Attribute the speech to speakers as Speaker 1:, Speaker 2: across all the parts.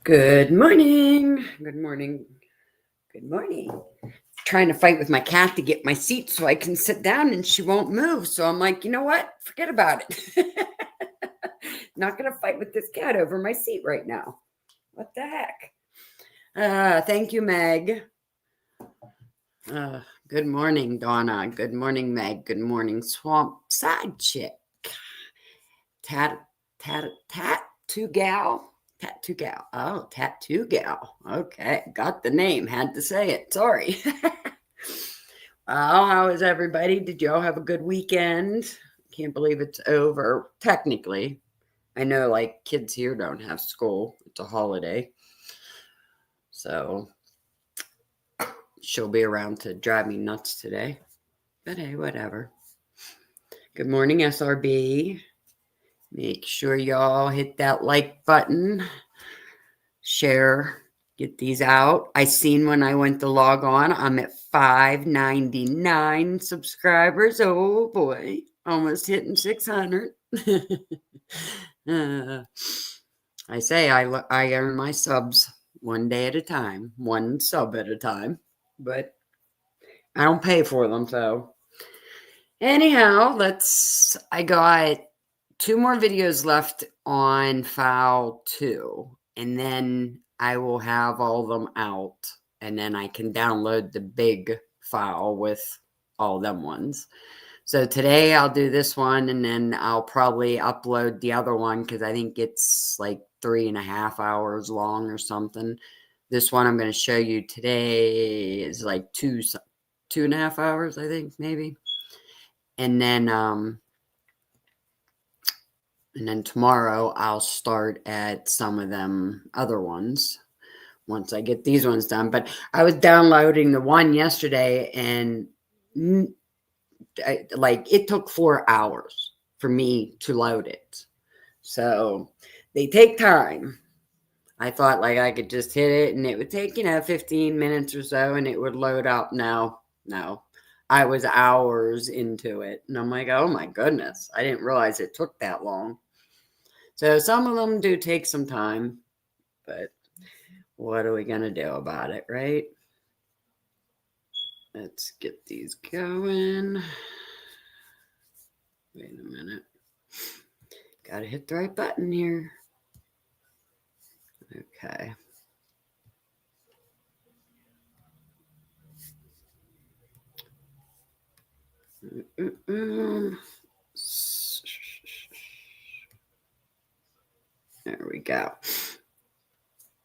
Speaker 1: Good morning. Good morning. Good morning. Trying to fight with my cat to get my seat so I can sit down and she won't move. So I'm like, you know what? Forget about it. Not going to fight with this cat over my seat right now. What the heck? Thank you, Meg. Good morning, Donna. Good morning, Meg. Good morning, Swamp Side Chick. Tattoo gal. Tattoo gal. Oh, tattoo gal. Okay, got the name. Had to say it. Sorry. Well, how is everybody? Did y'all have a good weekend? Can't believe it's over. Technically, I know like kids here don't have school. It's a holiday. So she'll be around to drive me nuts today. But hey, whatever. Good morning, SRB. Make sure y'all hit that like button. Share. Get these out. I seen when I went to log on, I'm at 599 subscribers. Oh boy, almost hitting 600. I say I earn my subs one day at a time, one sub at a time, but I don't pay for them. So anyhow, I got 2 more videos left on file 2, and then I will have all of them out, and then I can download the big file with all them ones. So today I'll do this one, and then I'll probably upload the other one because I think it's like 3.5 hours long or something. This one I'm going to show you today is like 2.5 hours, I think, maybe. And then tomorrow I'll start at some of them other ones once I get these ones done. But I was downloading the one yesterday, and it took 4 hours for me to load it. So they take time. I thought like I could just hit it and it would take, 15 minutes or so and it would load up. No. I was hours into it. And I'm like, oh my goodness. I didn't realize it took that long. So some of them do take some time, but what are we going to do about it, right? Let's get these going. Wait a minute. Got to hit the right button here. Okay. There we go.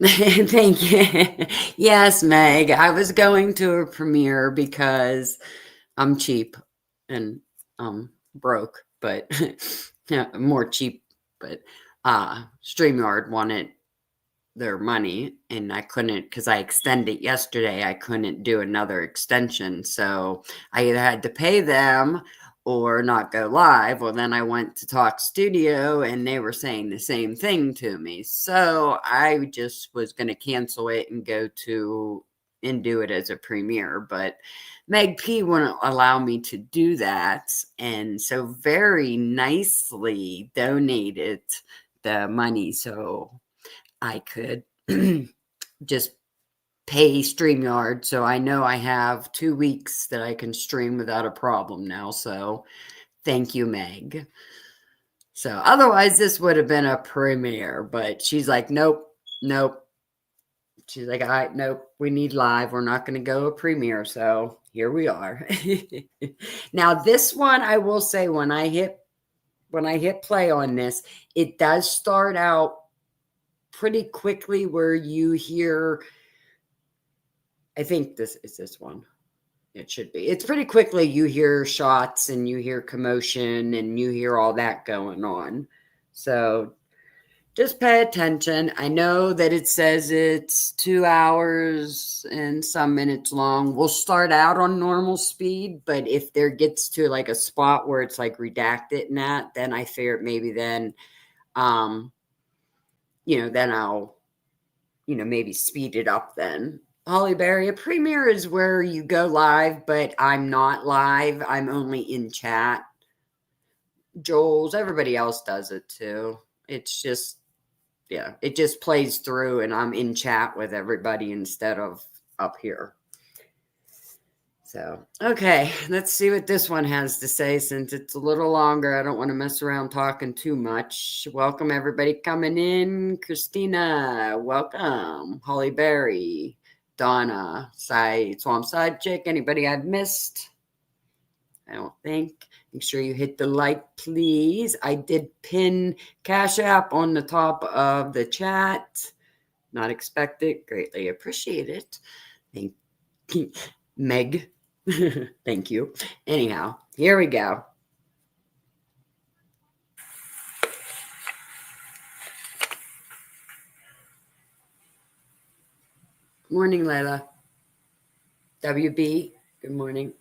Speaker 1: Thank you. Yes, Meg. I was going to a premiere because I'm cheap and broke, but more cheap. But StreamYard wanted their money, and I couldn't because I extended yesterday. I couldn't do another extension, so I either had to pay them or not go live. Well, then I went to Talk Studio and they were saying the same thing to me. So I just was going to cancel it and do it as a premiere. But Meg P wouldn't allow me to do that. And so very nicely donated the money so I could just pay StreamYard. So I know I have 2 weeks that I can stream without a problem now. So thank you, Meg. So otherwise this would have been a premiere, but she's like, nope. She's like, all right, nope, we need live. We're not going to go a premiere. So here we are. Now this one, I will say when I hit play on this, it does start out pretty quickly where you hear, I think this is this one. It should be. It's pretty quickly you hear shots and you hear commotion and you hear all that going on. So just pay attention. I know that it says it's 2 hours and some minutes long. We'll start out on normal speed, but if there gets to like a spot where it's like redacted and that, then I figure maybe then, then I'll, maybe speed it up then. Holly Berry, a premiere is where you go live, but I'm not live. I'm only in chat. Joel's, everybody else does it too. It's just Yeah, it just plays through and I'm in chat with everybody instead of up here. So, okay, let's see what this one has to say since it's a little longer. I don't want to mess around talking too much. Welcome, everybody coming in. Christina, welcome. Holly Berry, Donna, Swamp Side Chick. Anybody I've missed? I don't think. Make sure you hit the like, please. I did pin Cash App on the top of the chat. Not expected. Greatly appreciate it. Thank you, Meg. Thank you. Anyhow, here we go. Morning, Layla. WB, good morning.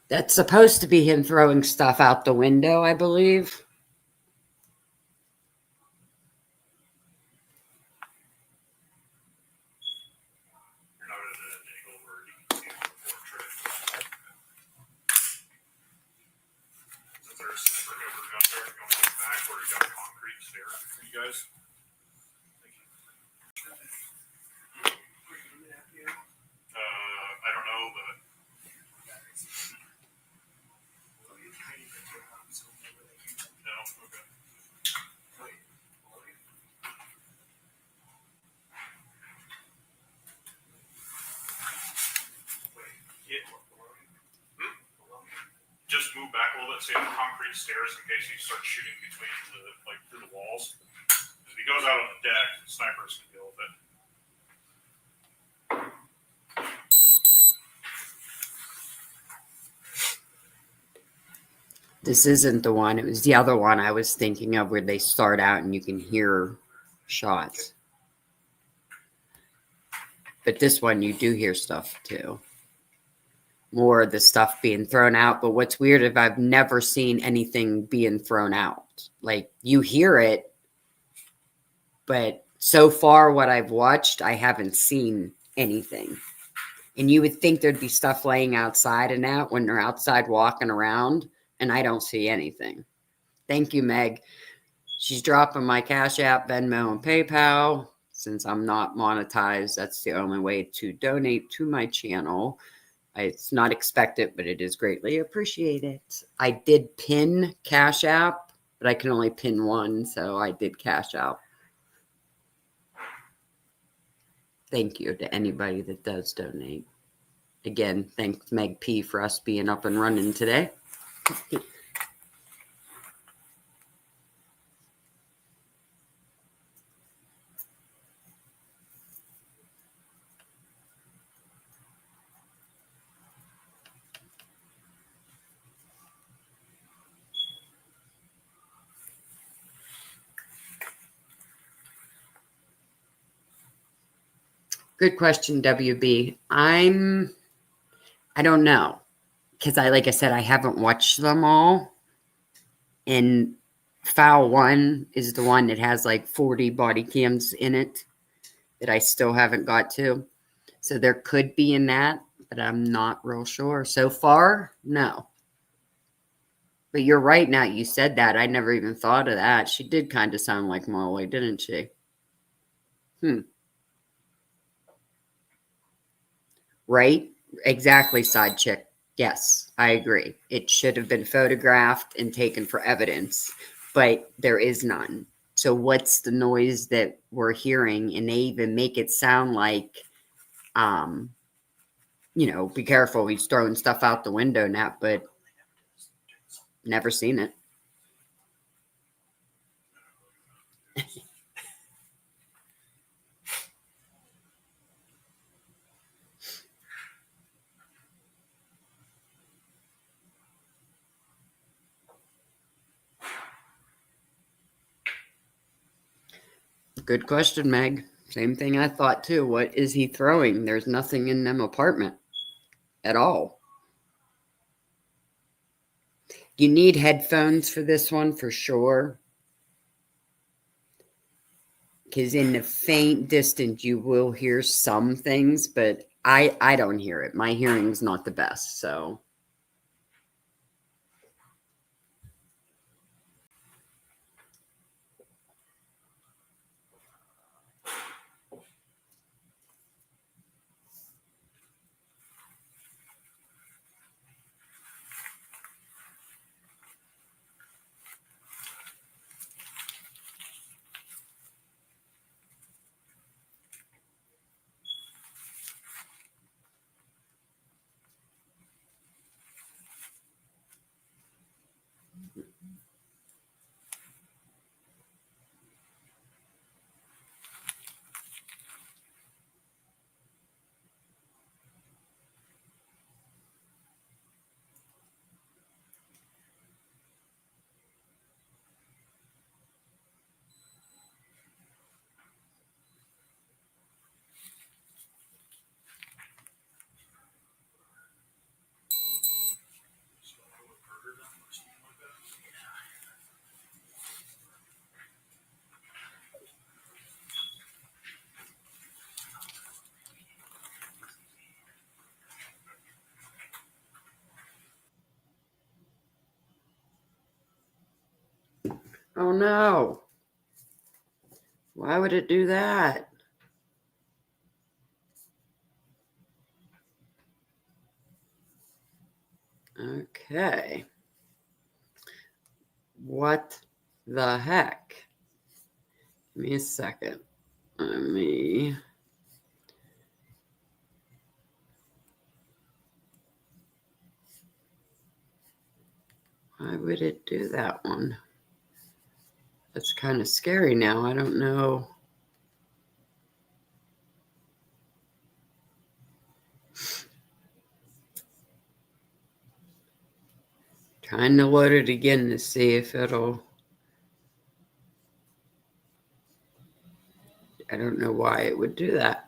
Speaker 1: That's supposed to be him throwing stuff out the window, I believe.
Speaker 2: I don't know, but no, okay. Just move back a little bit so you have concrete stairs in case he starts shooting between through the walls. If he goes out on the deck, snipers can deal with it.
Speaker 1: This isn't the one. It was the other one I was thinking of where they start out and you can hear shots. But this one, you do hear stuff too. More of the stuff being thrown out. But what's weird is I've never seen anything being thrown out. Like, you hear it, but so far what I've watched, I haven't seen anything. And you would think there'd be stuff laying outside and out when they're outside walking around, and I don't see anything. Thank you, Meg. She's dropping my Cash App, Venmo, and PayPal. Since I'm not monetized, that's the only way to donate to my channel. It's not expected, but it is greatly appreciated. I did pin Cash App, but I can only pin one, so I did Cash App. Thank you to anybody that does donate. Again, thanks Meg P for us being up and running today. Good question, WB. I don't know. Because like I said, I haven't watched them all. And Foul 1 is the one that has like 40 body cams in it that I still haven't got to. So there could be in that, but I'm not real sure. So far, no. But you're right now. You said that. I never even thought of that. She did kind of sound like Molly, didn't she? Right? Exactly, side chick. Yes, I agree. It should have been photographed and taken for evidence, but there is none. So what's the noise that we're hearing? And they even make it sound like, be careful. He's throwing stuff out the window now, but never seen it. Good question, Meg. Same thing I thought too. What is he throwing? There's nothing in them apartment at all. You need headphones for this one for sure. Because in the faint distance, you will hear some things, but I don't hear it. My hearing's not the best, so. Oh no. Why would it do that? Okay. What the heck? Give me a second. Let me. Why would it do that one? That's kind of scary now. I don't know. Trying to load it again to see if it'll. I don't know why it would do that.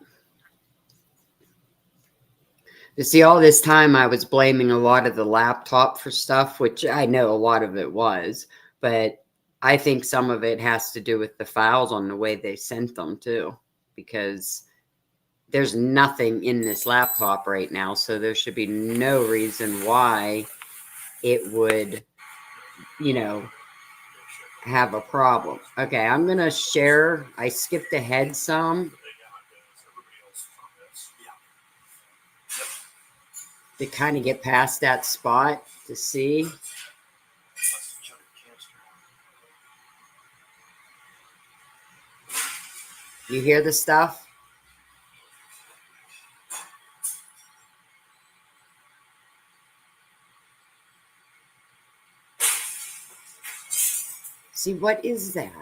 Speaker 1: You see, all this time I was blaming a lot of the laptop for stuff, which I know a lot of it was, but I think some of it has to do with the files on the way they sent them too, because there's nothing in this laptop right now, so there should be no reason why it would, have a problem. Okay, I'm going to share. I skipped ahead some to kind of get past that spot to see. You hear the stuff? See, what is that?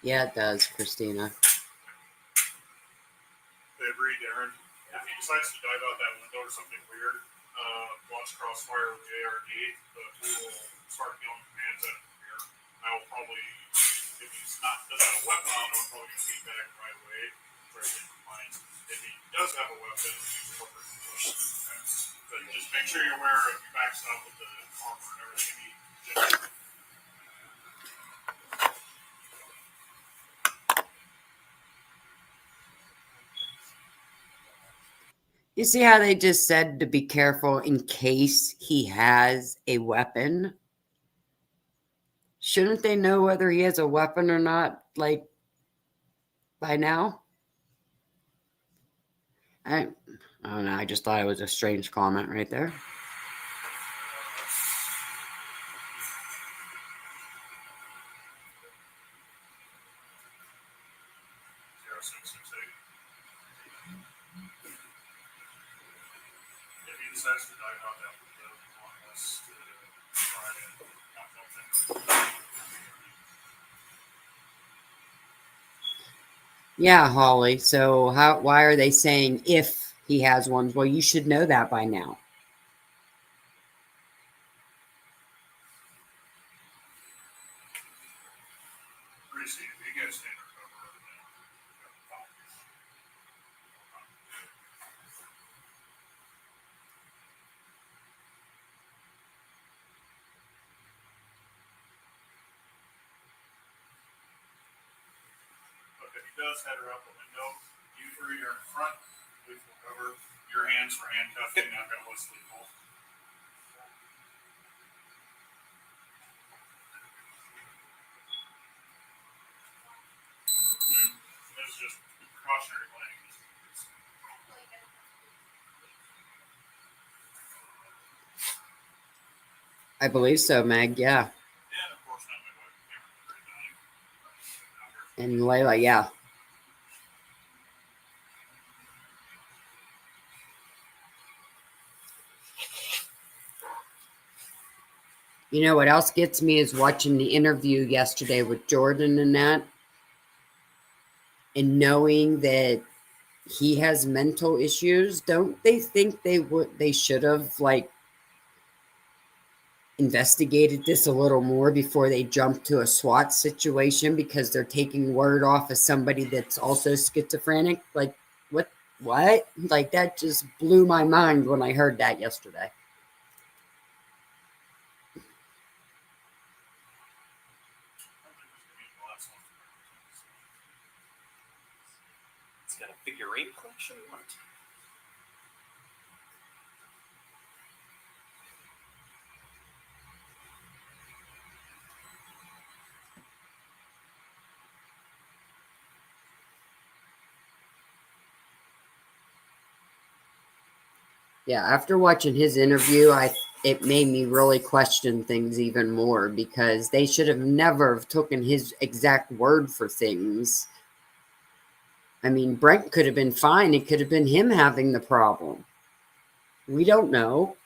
Speaker 1: Yeah, it does, Christina.
Speaker 2: They agree, Darren. If he decides to dive out that window or something weird, watch Crossfire with JRD, the tool will start dealing commands out of here. I will probably, if he's not doesn't have a weapon on him, I'm probably going to feedback right away. Try to get compliance. If he does have a weapon, he's corporate push. But just make sure you're aware if you backs up with the armor and everything you need.
Speaker 1: You see how they just said to be careful in case he has a weapon? Shouldn't they know whether he has a weapon or not, like, by now? I don't know. I just thought it was a strange comment right there.
Speaker 2: decides to dive out that window, you want us to try to not help him.
Speaker 1: Yeah, Holly. So why are they saying if he has one? Well, you should know that by now.
Speaker 2: Greasy, if you get standard cover, then fine. But if he does head her out the window, you three are in front, we will cover your hands for handcuffing. I've got less lethal. This is just precautionary planning.
Speaker 1: I believe so, Meg. Yeah.
Speaker 2: And of course, now my wife
Speaker 1: And Layla, yeah. You know what else gets me is watching the interview yesterday with Jordan and that, and knowing that he has mental issues. Don't they think they should have like investigated this a little more before they jump to a SWAT situation, because they're taking word off of somebody that's also schizophrenic? Like, what? Like, that just blew my mind when I heard that yesterday.
Speaker 3: It's got a figure eight collection. What?
Speaker 1: Yeah, after watching his interview, it made me really question things even more, because they should have never have taken his exact word for things. I mean, Brent could have been fine. It could have been him having the problem. We don't know.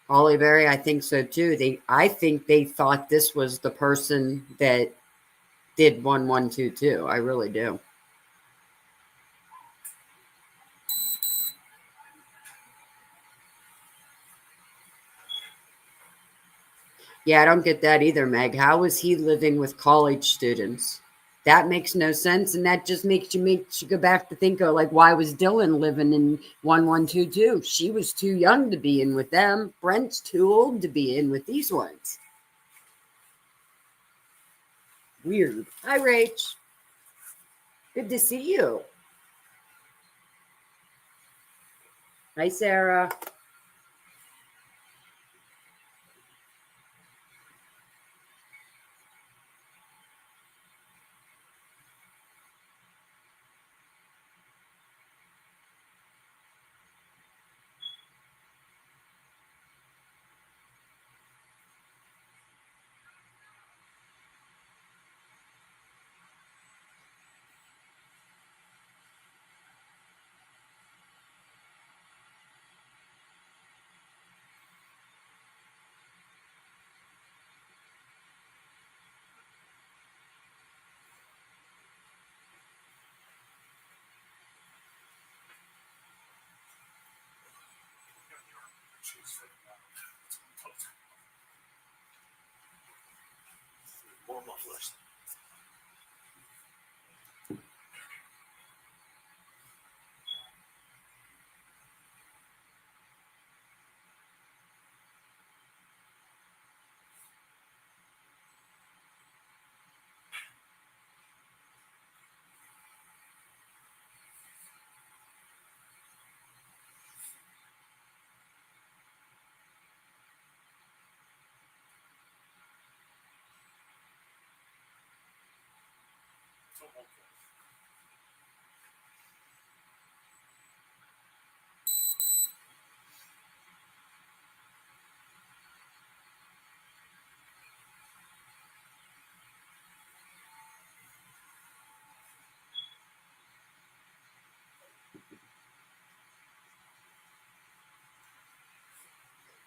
Speaker 1: Holly Berry, I think so too. I think they thought this was the person that did 1122. I really do. Yeah, I don't get that either, Meg. How is he living with college students? That makes no sense, and that just makes you go back to think of, like, why was Dylan living in 1122? She was too young to be in with them. Brent's too old to be in with these ones. Weird. Hi, Rach. Good to see you. Hi, Sarah.
Speaker 3: More mufflers.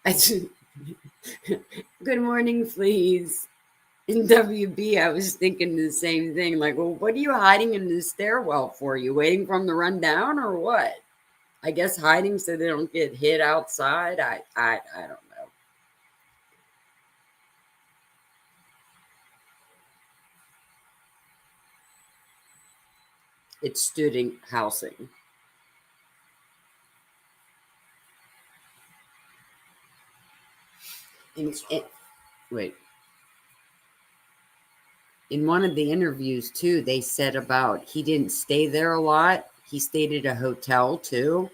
Speaker 1: Good morning, please. In WB, I was thinking the same thing. Like, well, what are you hiding in the stairwell for? You waiting for them to run down or what? I guess hiding so they don't get hit outside. I don't know. It's student housing. Wait. In one of the interviews too, they said about he didn't stay there a lot. He stayed at a hotel too.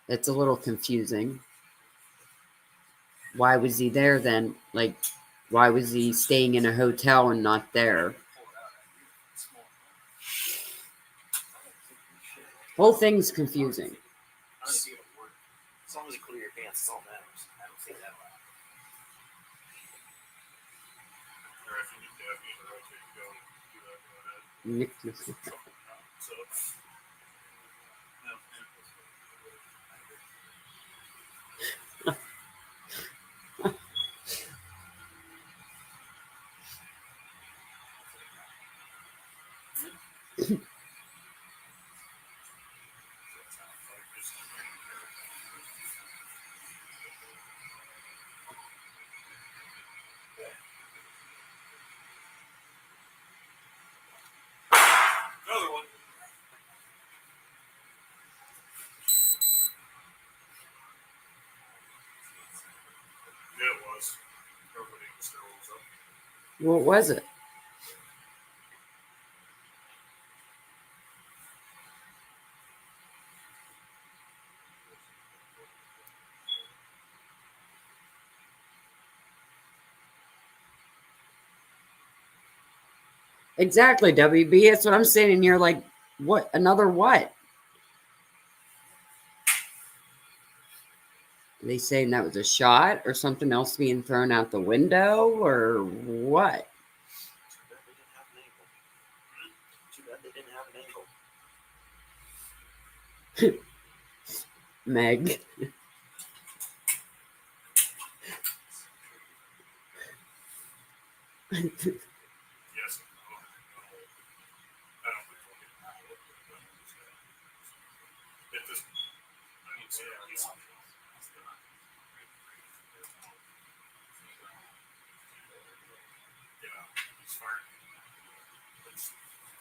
Speaker 1: That's a little confusing. Why was he there then? Like, why was he staying in a hotel and not there? Whole thing's confusing.
Speaker 3: I don't see it work. As long as you clear your pants, it's all matters. I don't see that loud.
Speaker 2: Or if you need to rotate, go do that. Go ahead. So, another one. Yeah, it was. Everybody was there. What was up?
Speaker 1: What was it? Exactly, WB. That's what I'm saying. And you're like, what? Another what? Are they saying that was a shot or something else being thrown out the window or what?
Speaker 3: Too bad they didn't have an angle. Too bad they didn't have an angle.
Speaker 1: Meg.
Speaker 2: Yes. No. I don't think we'll get that. If this, I need to say at least. Yeah, it's fine.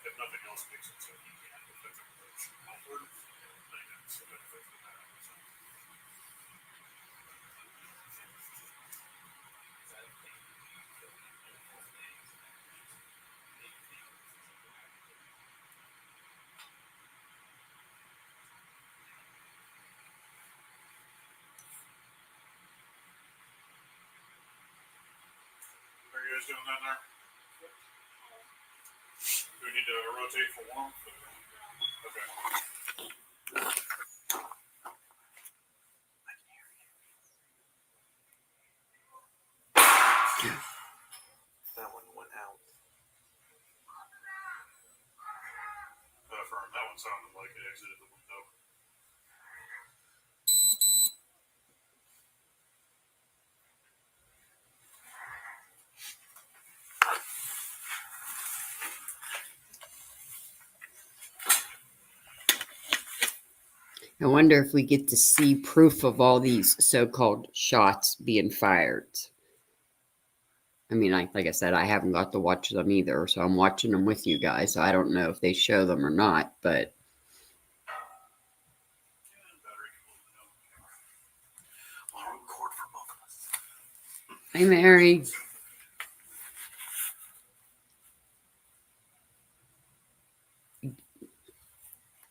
Speaker 2: If nothing else makes it so he can't affect the approach outward, then it's a benefit for that. So. Are you guys doing that now? Do we need to rotate for warmth? Okay.
Speaker 3: That one went out.
Speaker 2: That one sounded like it exited the window.
Speaker 1: I wonder if we get to see proof of all these so-called shots being fired. I mean, like I said, I haven't got to watch them either, so I'm watching them with you guys. So I don't know if they show them or not, but
Speaker 3: I'll record for both of us.
Speaker 1: hey, Mary.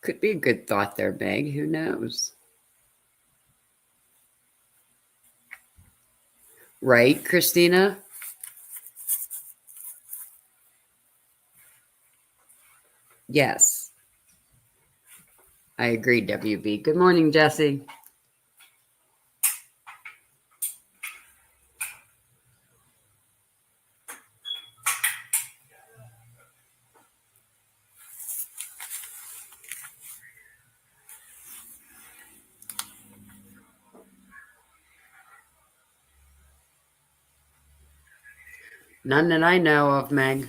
Speaker 1: Could be a good thought there, Meg. Who knows? Right, Christina? Yes. I agree, WB. Good morning, Jesse. None that I know of, Meg.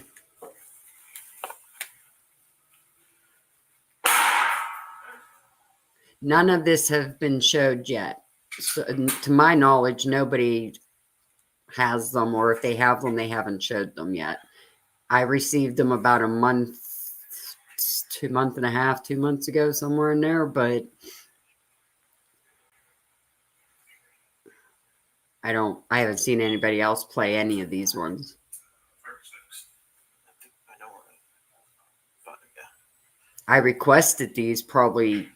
Speaker 1: None of this have been showed yet. So, to my knowledge, nobody has them, or if they have them, they haven't showed them yet. I received them about a month, 2 and a half, 2 months ago, somewhere in there, but I haven't seen anybody else play any of these ones.
Speaker 2: 5 or 6.
Speaker 3: I know where. But yeah.
Speaker 1: I requested these probably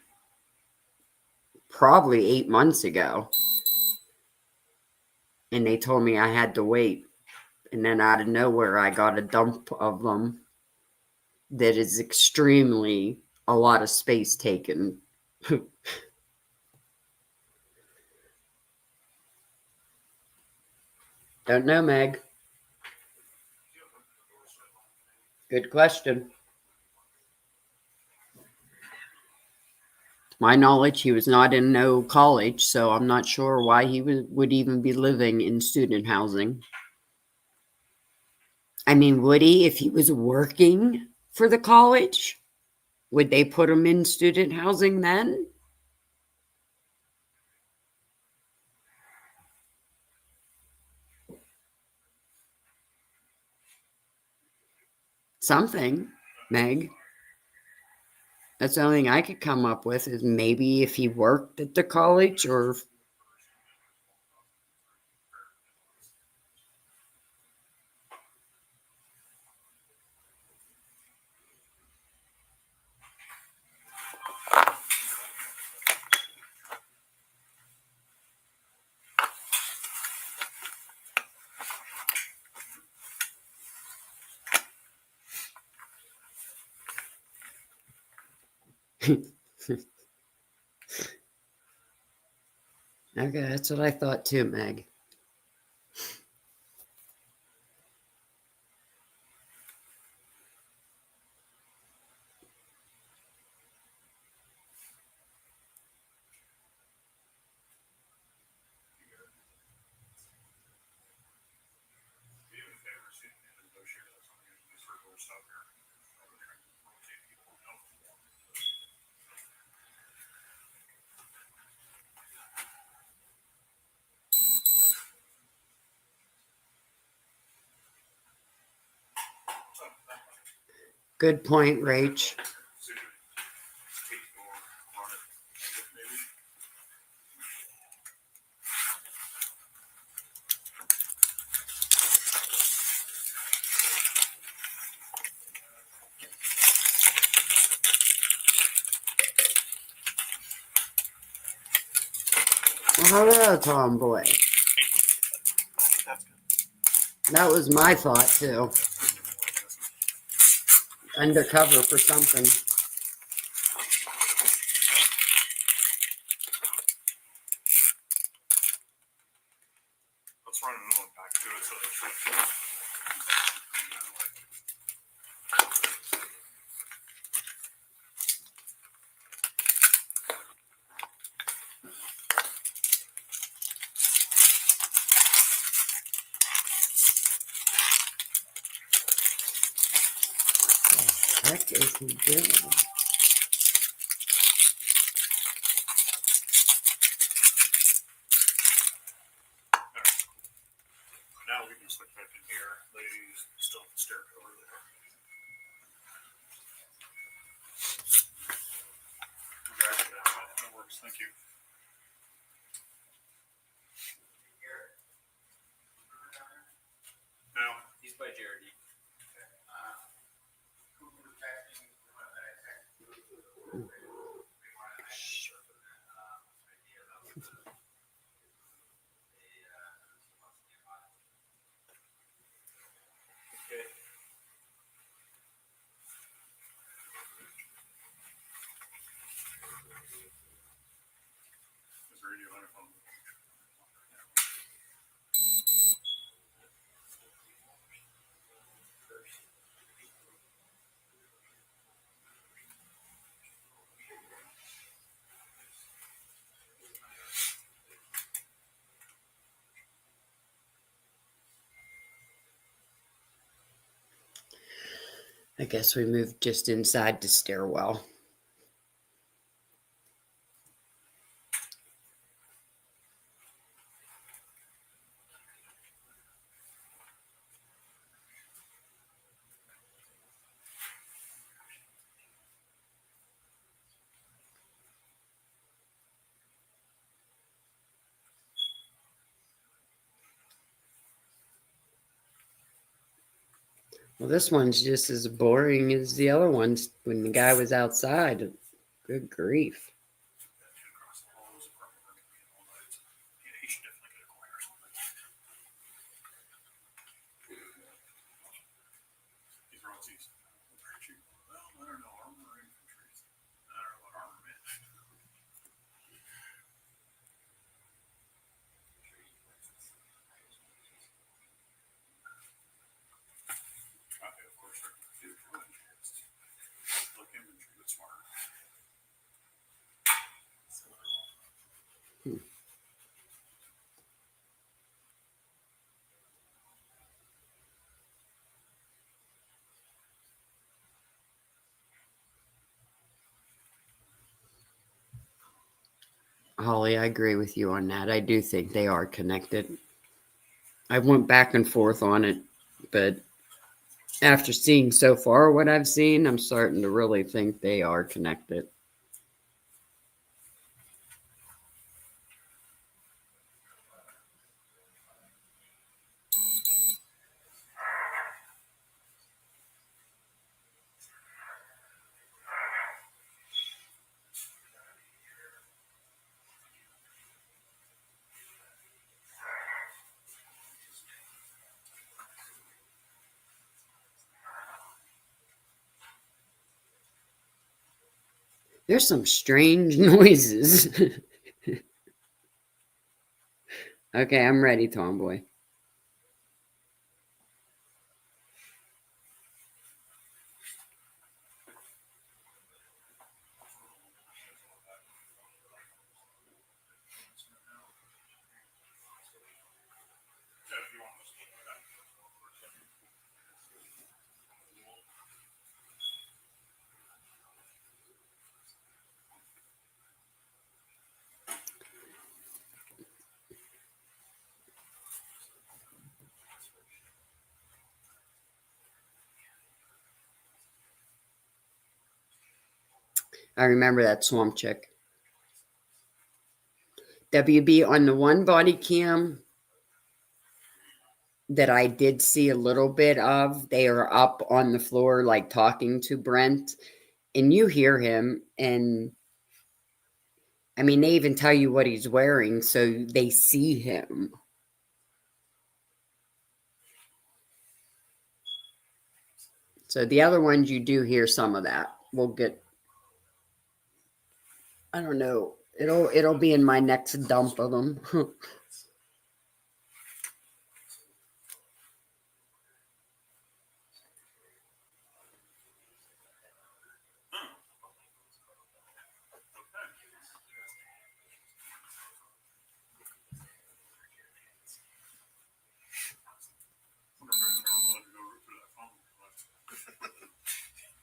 Speaker 1: 8 months ago, and they told me I had to wait. And then out of nowhere, I got a dump of them that is extremely a lot of space taken. Don't know, Meg. Good question. To my knowledge, he was not in no college, so I'm not sure why he would even be living in student housing. I mean, would he if he was working for the college? Would they put him in student housing then? Something, Meg. That's the only thing I could come up with is maybe if he worked at the college or. Okay, that's what I thought too, Meg.
Speaker 2: Even if they ever see any negotiator, that's not usually circle stuff here. We're trying to rotate people out.
Speaker 1: Good point, Rach.
Speaker 2: See if take or run it, maybe.
Speaker 1: Well, hello, tomboy.
Speaker 3: That's good.
Speaker 1: That was my thought too. Undercover for something.
Speaker 2: Let's run another one back to it so it's
Speaker 1: What the heck is he doing?
Speaker 2: now we can switch back in here. Ladies still have the stair over there. That works. Thank you. No.
Speaker 3: He's by Jared.
Speaker 1: I guess we moved just inside the stairwell. Well, this one's just as boring as the other ones when the guy was outside. Good grief.
Speaker 2: Across the hall is a apartment where we all night. Yeah, he should definitely get a coin or something. He throws these. Very cheap. Well, I don't know. Armor or infantry. I don't know what armor meant. Okay, of course, they're infantry. Look, infantry, but smarter.
Speaker 1: Holly, I agree with you on that. I do think they are connected. I went back and forth on it, but after seeing so far what I've seen, I'm starting to really think they are connected. There's some strange noises. Okay, I'm ready, Tomboy. I remember that swamp chick. WB, on the one body cam that I did see a little bit of, they are up on the floor, like talking to Brent, and you hear him. And I mean, they even tell you what he's wearing, so they see him. So the other ones, you do hear some of that. We'll get. I don't know. It'll be in my next dump of them.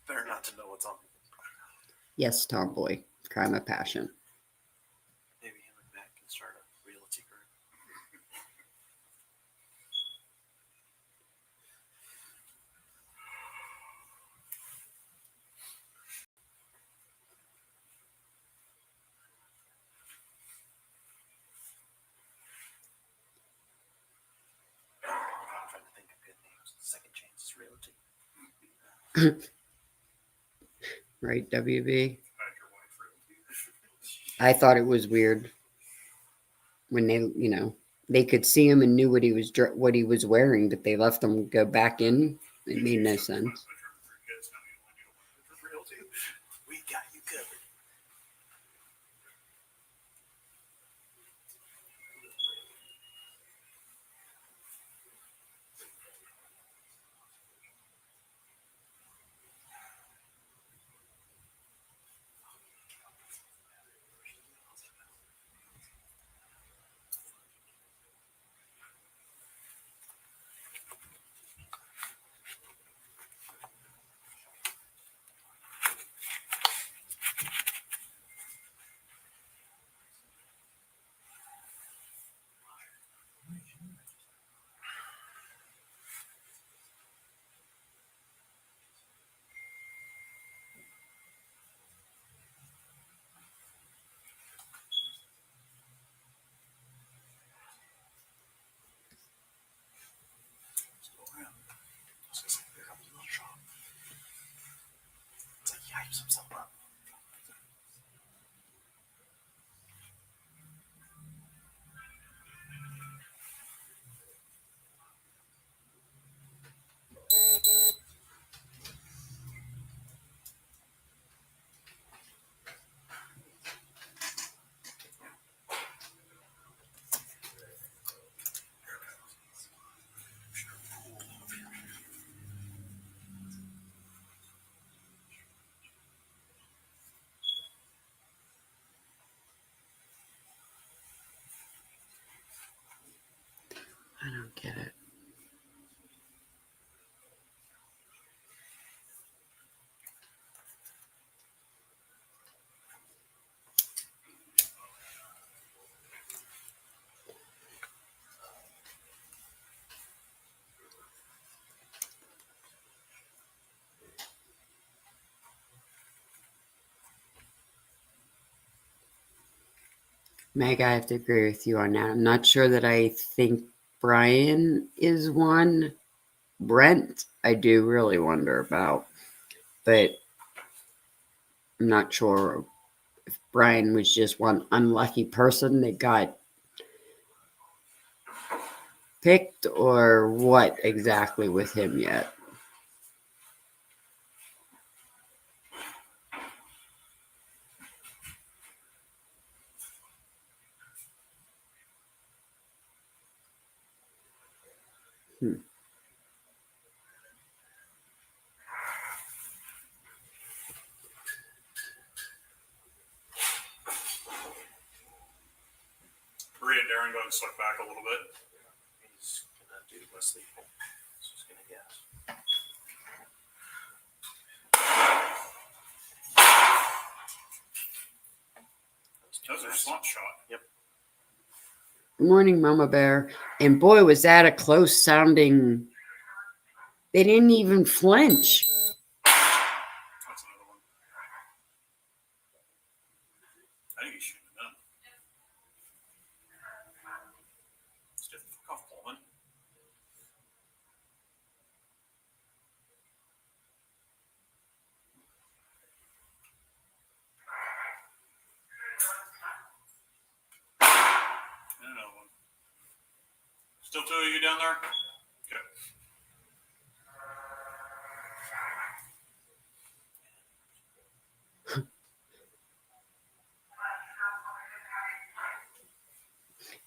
Speaker 3: Better not to know what's on.
Speaker 1: Yes, Tomboy. Crime of passion.
Speaker 3: Maybe him and Matt can start a realty group. I'm trying to think of good names. Second Chances Realty.
Speaker 1: Right, WB? I thought it was weird when they could see him and knew what he was wearing, but they left him go back in. It made no sense.
Speaker 3: We got you covered.
Speaker 1: I don't get it. Meg, I have to agree with you on that. I'm not sure that I think Brian is one. Brent, I do really wonder about, but I'm not sure if Brian was just one unlucky person that got picked or what exactly with him yet.
Speaker 2: Bree and Darren got stuck back a little bit.
Speaker 3: He's gonna do Wesley. Just gonna guess.
Speaker 2: That was a slot shot.
Speaker 3: Yep.
Speaker 1: Good morning, Mama Bear. And boy, was that a close sounding. They didn't even flinch.
Speaker 2: That's another one. I think he shouldn't have done. Stiff the fuck off, Coleman. And another one. Still two of you down there? Okay.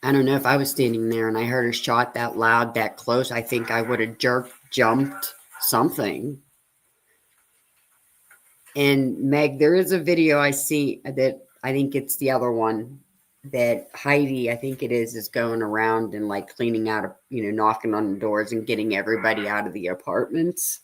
Speaker 1: I don't know if I was standing there and I heard a shot that loud, that close. I think I would have jumped something. And Meg, there is a video I see that I think it's the other one that Heidi, I think it is going around and like cleaning out, knocking on the doors and getting everybody out of the apartments.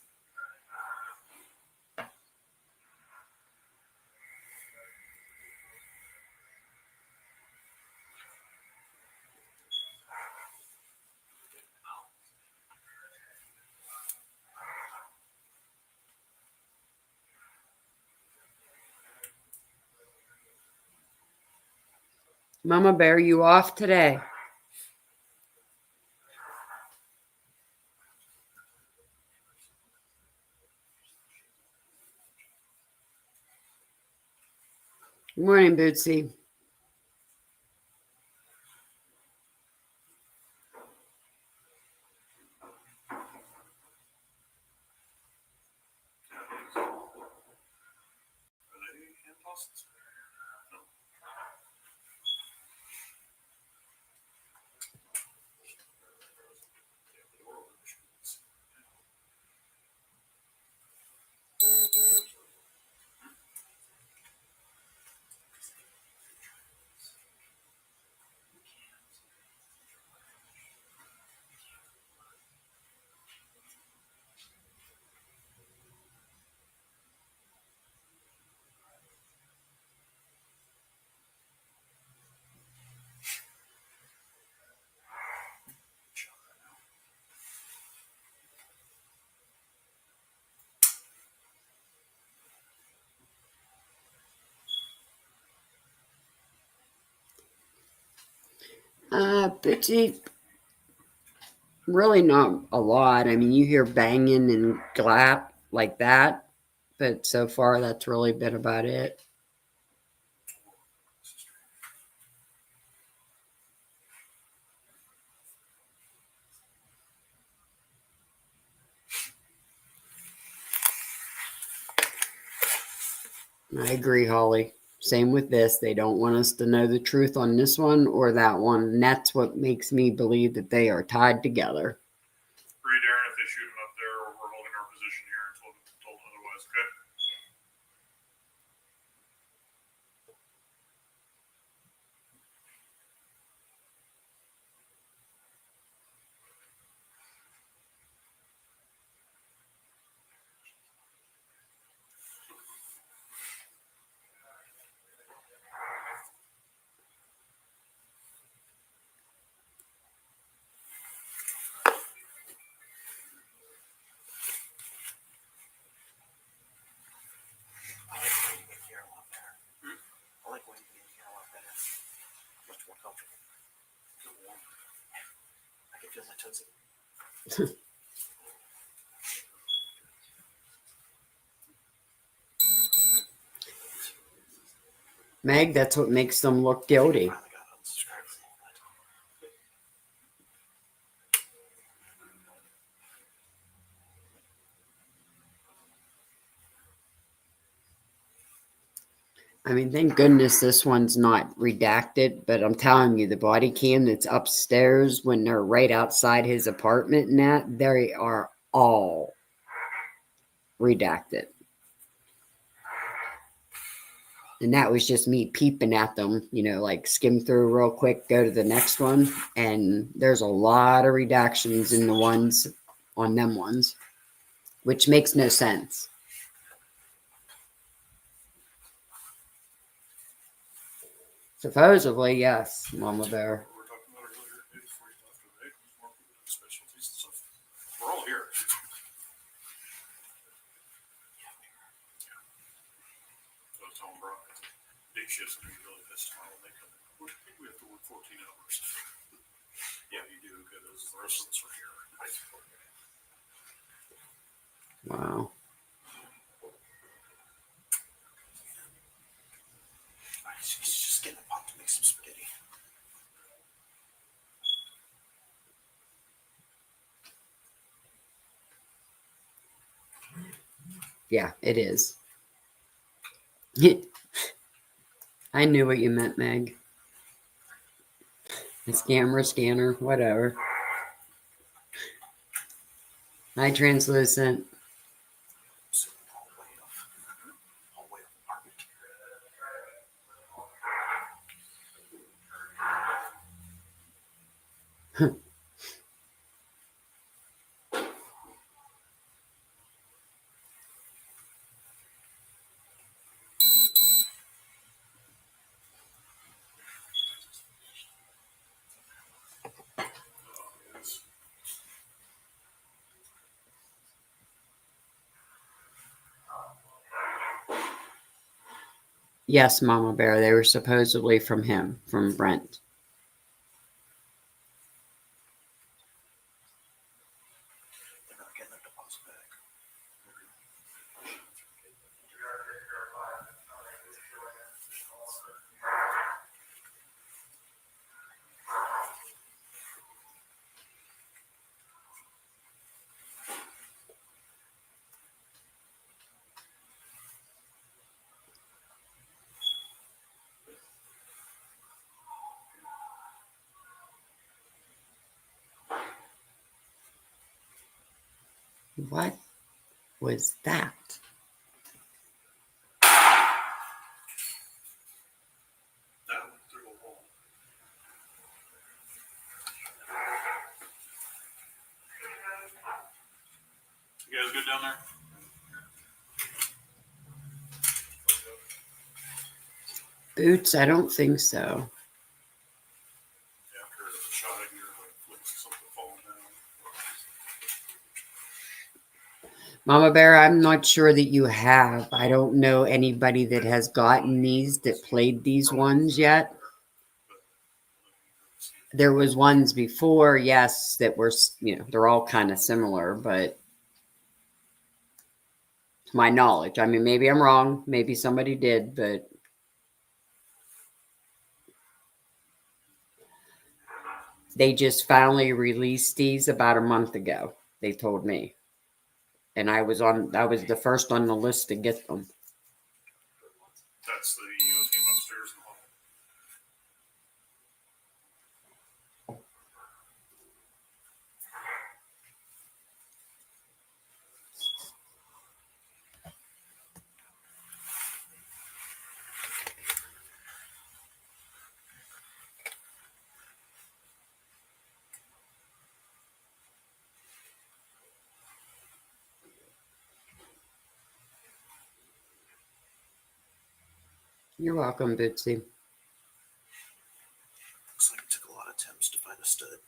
Speaker 1: Mama Bear, you off today? Good morning, Bootsy.
Speaker 2: Are they hand tosses? No.
Speaker 1: Bootsy, really not a lot. I mean, you hear banging and glap like that, but so far that's really been about it. I agree, Holly. Same with this. They don't want us to know the truth on this one or that one. And that's what makes me believe that they are tied together.
Speaker 2: Bree, Darren, if they shoot him up there, we're holding our position here until told otherwise, okay?
Speaker 3: I took it.
Speaker 1: Meg, that's what makes them look guilty.
Speaker 3: Finally got unsubscribed.
Speaker 1: I mean, thank goodness this one's not redacted, but I'm telling you, the body cam that's upstairs when they're right outside his apartment and that, they are all redacted. And that was just me peeping at them, you know, like skim through real quick, go to the next one. And there's a lot of redactions in the ones on them ones, which makes no sense. Supposedly, yes, Mama Bear.
Speaker 2: We were talking about it earlier today before you left today. More specialties and stuff. We're all here. So I was telling Brian, big shifts are really pissed tomorrow when they come in. I think we have to work 14 hours. Yeah, you do, because the rest of us are here.
Speaker 1: Wow.
Speaker 3: She's just getting a pot to make some spaghetti.
Speaker 1: Yeah, it is. I knew what you meant, Meg. A scammer, scanner, whatever. Hi, translucent.
Speaker 3: Hallway of apartment.
Speaker 1: Yes, Mama Bear, they were supposedly from him, from Brent.
Speaker 3: They're not getting their deposit back.
Speaker 1: What was that?
Speaker 2: That went through a wall. You guys good down there?
Speaker 1: Boots? I don't think so.
Speaker 2: After the shot, I hear like something falling down.
Speaker 1: Mama Bear, I'm not sure that you have. I don't know anybody that has gotten these, that played these ones yet. There was ones before, yes, that were, you know, they're all kind of similar, but to my knowledge, I mean, maybe I'm wrong. Maybe somebody did, but they just finally released these about a month ago, they told me. And I was the first on the list to get them.
Speaker 2: That's the EO team upstairs in the hall.
Speaker 1: You're welcome, Bootsy.
Speaker 3: Looks like it took a lot of attempts to find a stud.
Speaker 2: Looks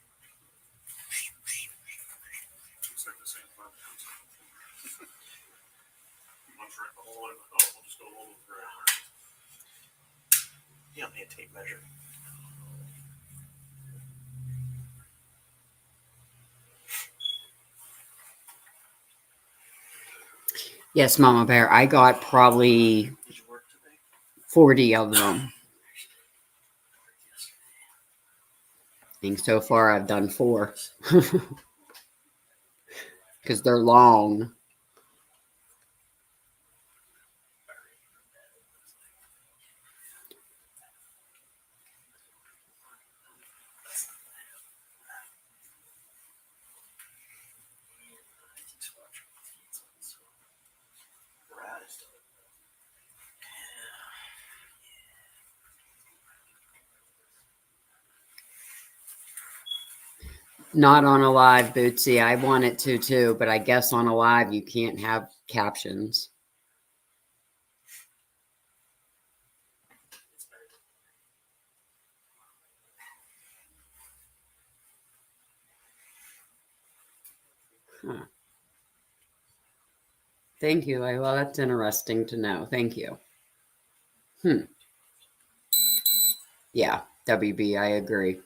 Speaker 2: like the same time. One's right in the hole, and we'll just go a little bit right.
Speaker 3: You don't need a tape measure.
Speaker 1: Yes, Mama Bear. I got probably
Speaker 3: Did you work today?
Speaker 1: 40 of them. I think so far I've done 4. Because they're long. Not on a live, Bootsy. I want it to too, but I guess on a live you can't have captions. Huh. Thank you, Layla. That's interesting to know. Thank you. Yeah, WB, I agree.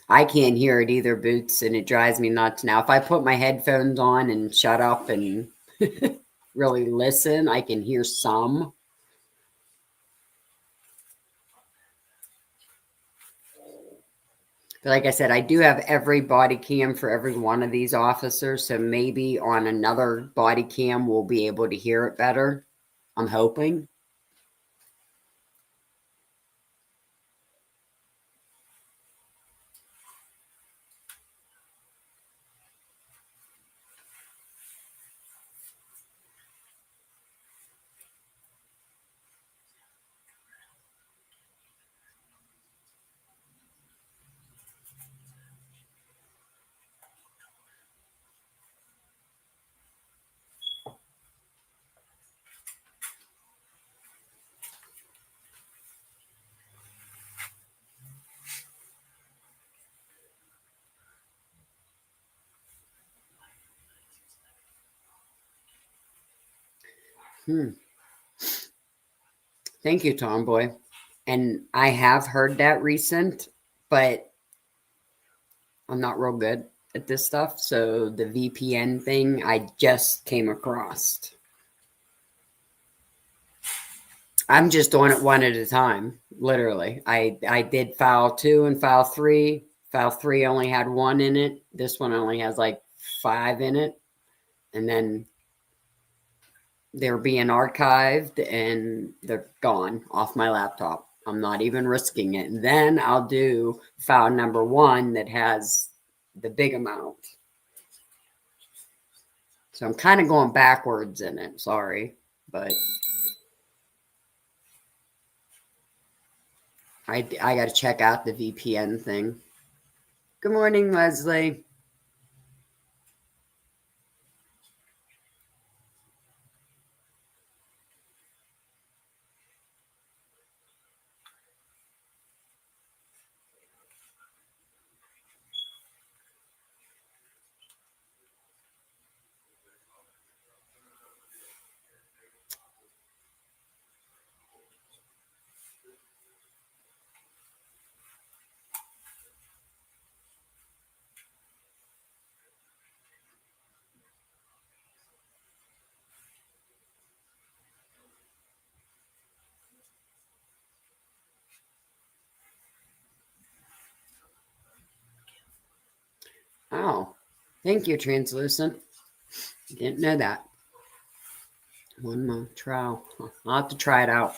Speaker 1: I can't hear it either, Boots, and it drives me nuts now. If I put my headphones on and shut up and really listen, I can hear some. But like I said, I do have every body cam for every one of these officers, so maybe on another body cam we'll be able to hear it better. I'm hoping. Thank you, Tomboy. And I have heard that recent, but I'm not real good at this stuff. So the VPN thing I just came across. I'm just doing it one at a time, literally. I did file 2 and file 3. File 3 only had 1 in it. This one only has like 5 in it. And then they're being archived and they're gone off my laptop. I'm not even risking it. And then I'll do file number 1 that has the big amount. So I'm kind of going backwards in it. Sorry, but I got to check out the VPN thing. Good morning, Leslie. Oh, thank you, Translucent. Didn't know that. 1 month trial. I'll have to try it out.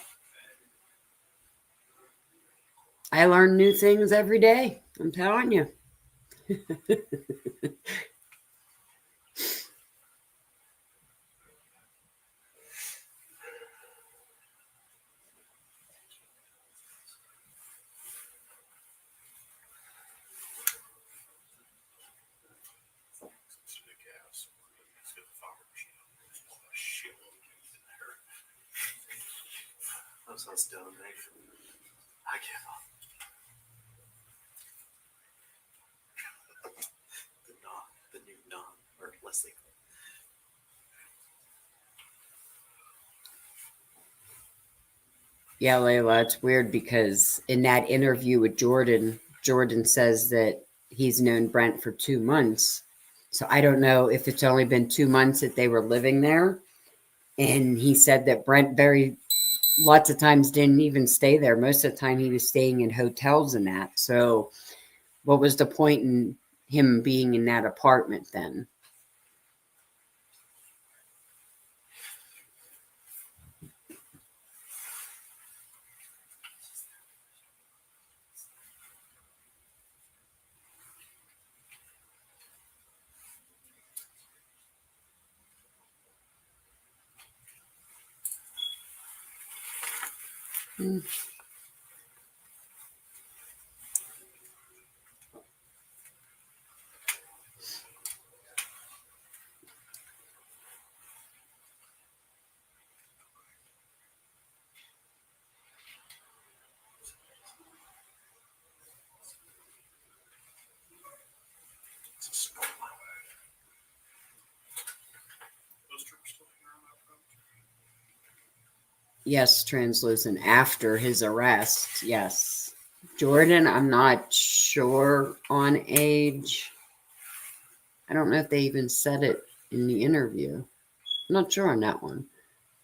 Speaker 1: I learn new things every day. I'm telling you.
Speaker 3: That sounds dumb, Dave. I give up. The new non, or Leslie.
Speaker 1: Yeah, Layla, it's weird because in that interview with Jordan, Jordan says that he's known Brent for 2 months. So I don't know if it's only been 2 months that they were living there. And he said that Brent lots of times didn't even stay there. Most of the time he was staying in hotels and that. So what was the point in him being in that apartment then? Hmm.
Speaker 2: Those troops still hanging around that front?
Speaker 1: Yes, translucent after his arrest. Yes. Jordan, I'm not sure on age. I don't know if they even said it in the interview. I'm not sure on that one.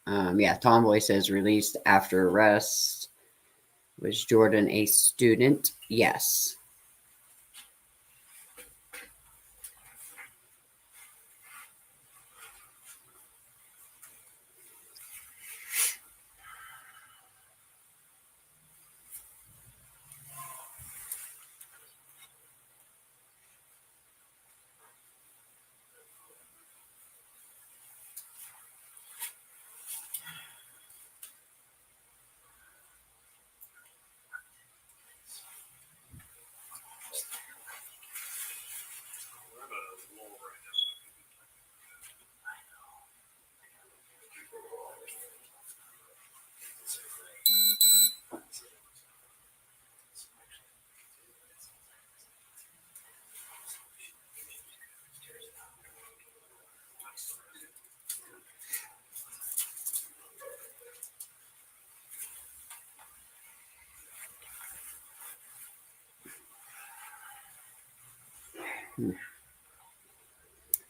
Speaker 1: Yeah, Tomboy says released after arrest. Was Jordan a student? Yes.
Speaker 2: We're at a lull right now.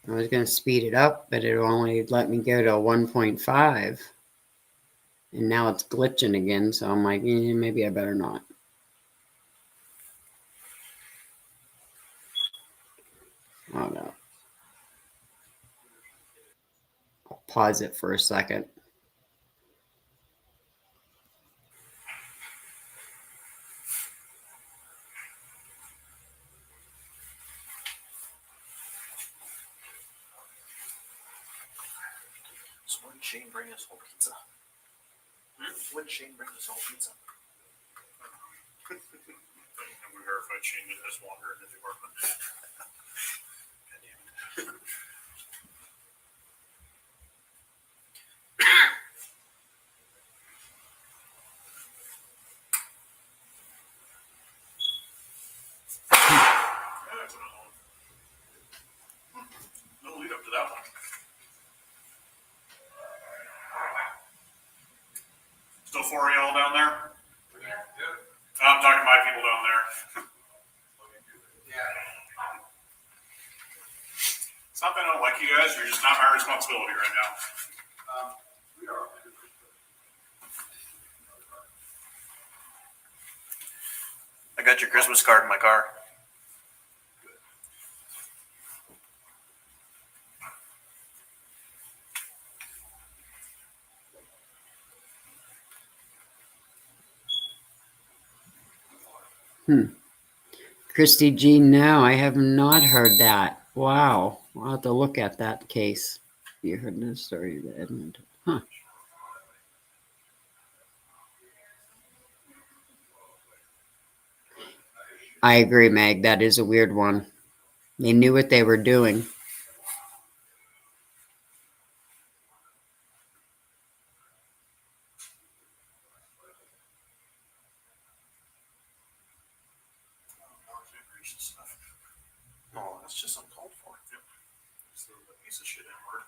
Speaker 1: I was going to speed it up, but it only let me go to 1.5. And now it's glitching again. So I'm like, maybe I better not. Oh no. I'll pause it for a second.
Speaker 3: So when did Shane bring us home pizza? When did Shane bring us home pizza?
Speaker 2: And we verified Shane didn't just wander in the department.
Speaker 3: God damn it.
Speaker 2: Yeah, that's another one. No lead up to that one. Still 4 of y'all down there? I'm talking to my people down there. It's not that I don't like you guys, you're just not my responsibility right now.
Speaker 3: I got your Christmas card in my car.
Speaker 1: Christy G, no, I have not heard that. Wow. I'll have to look at that case. You heard this story, the Edmonton. Huh. I agree, Meg. That is a weird one. They knew what they were doing.
Speaker 3: No, that's just uncalled for.
Speaker 2: Yep. It's the piece of shit N-word.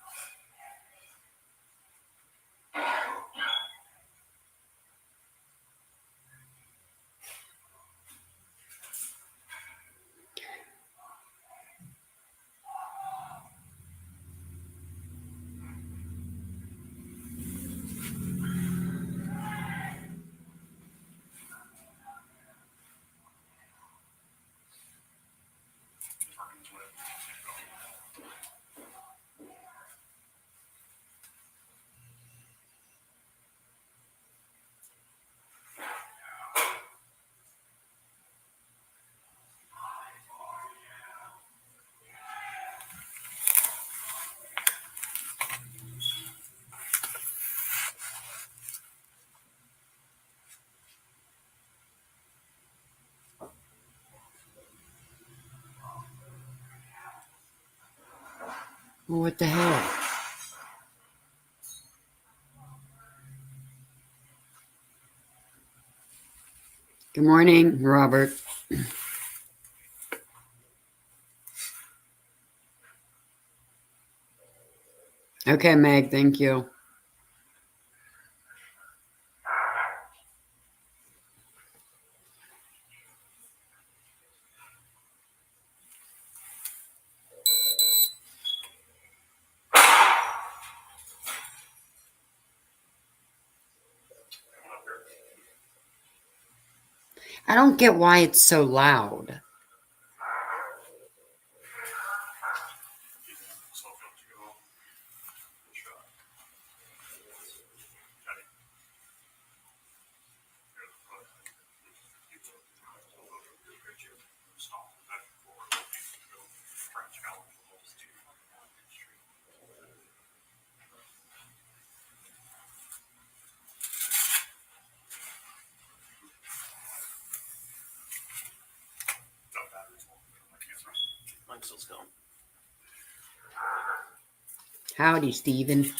Speaker 1: Well, what the hell? Good morning, Robert. Okay, Meg, thank you. I don't get why it's so loud.
Speaker 3: Mine's still going.
Speaker 1: Howdy, Steven.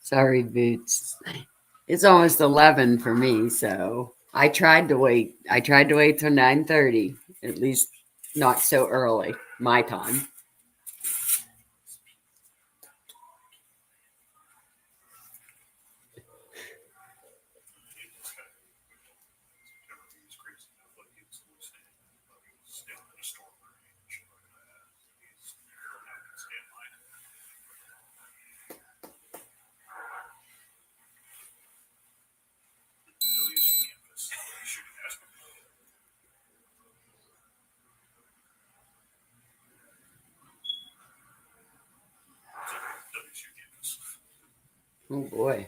Speaker 1: Sorry, Boots. It's almost 11 for me, so I tried to wait. I tried to wait till 9:30, at least not so early, my time. Oh boy.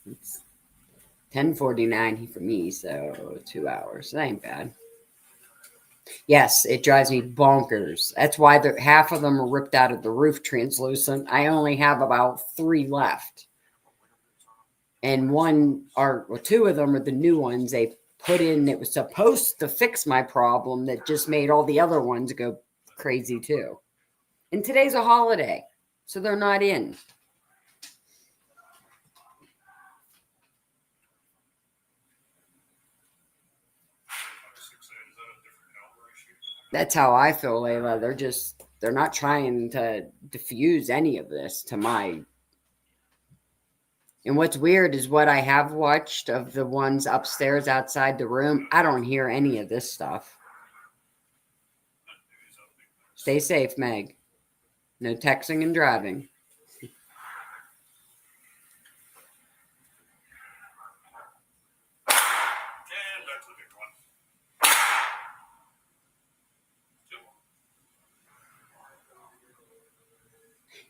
Speaker 1: It's 10:49 for me, so 2 hours. That ain't bad. Yes, it drives me bonkers. That's why half of them are ripped out of the roof translucent. I only have about 3 left. And two of them are the new ones they put in that was supposed to fix my problem that just made all the other ones go crazy too. And today's a holiday, so they're not in. That's how I feel, Layla. They're not trying to diffuse any of this to my. And what's weird is what I have watched of the ones upstairs outside the room. I don't hear any of this stuff. Stay safe, Meg. No texting and driving.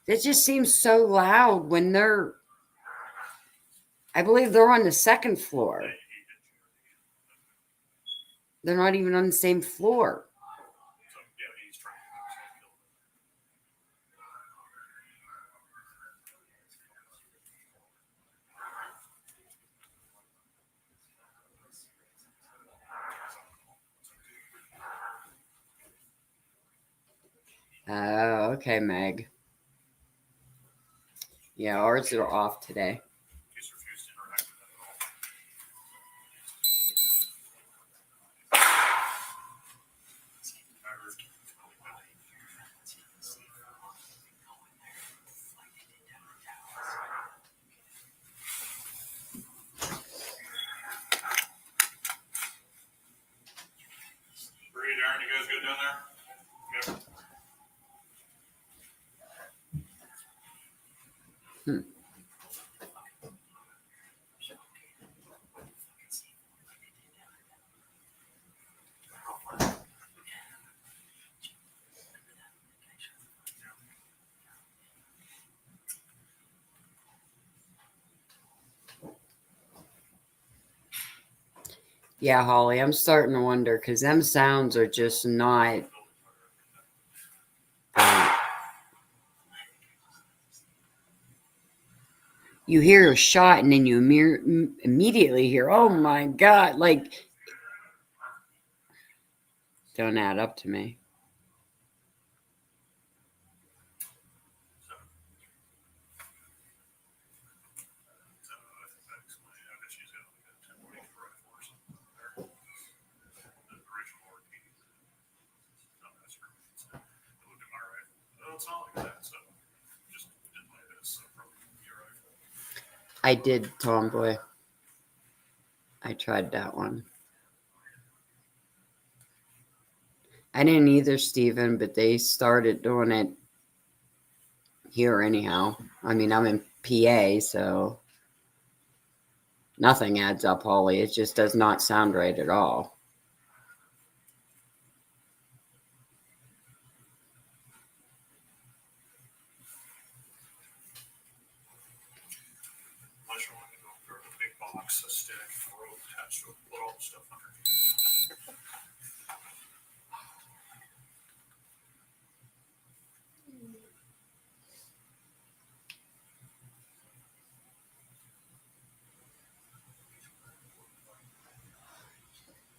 Speaker 1: It just seems so loud when I believe they're on the second floor. They're not even on the same floor. Oh, okay, Meg. Yeah, ours are off today.
Speaker 2: Darren, you guys good down there? Yep.
Speaker 1: Yeah, Holly, I'm starting to wonder because them sounds are just not. You hear a shot and then you immediately hear, oh my God, like, don't add up to me.
Speaker 2: It's not like that, so just did my this, so probably your rifle.
Speaker 1: I did Tomboy. I tried that one. I didn't either, Steven, but they started doing it here anyhow. I mean, I'm in PA, so nothing adds up, Holly. It just does not sound right at all.
Speaker 2: Unless you want to go through a big box, a stick, a rope attached to it, put all the stuff underneath.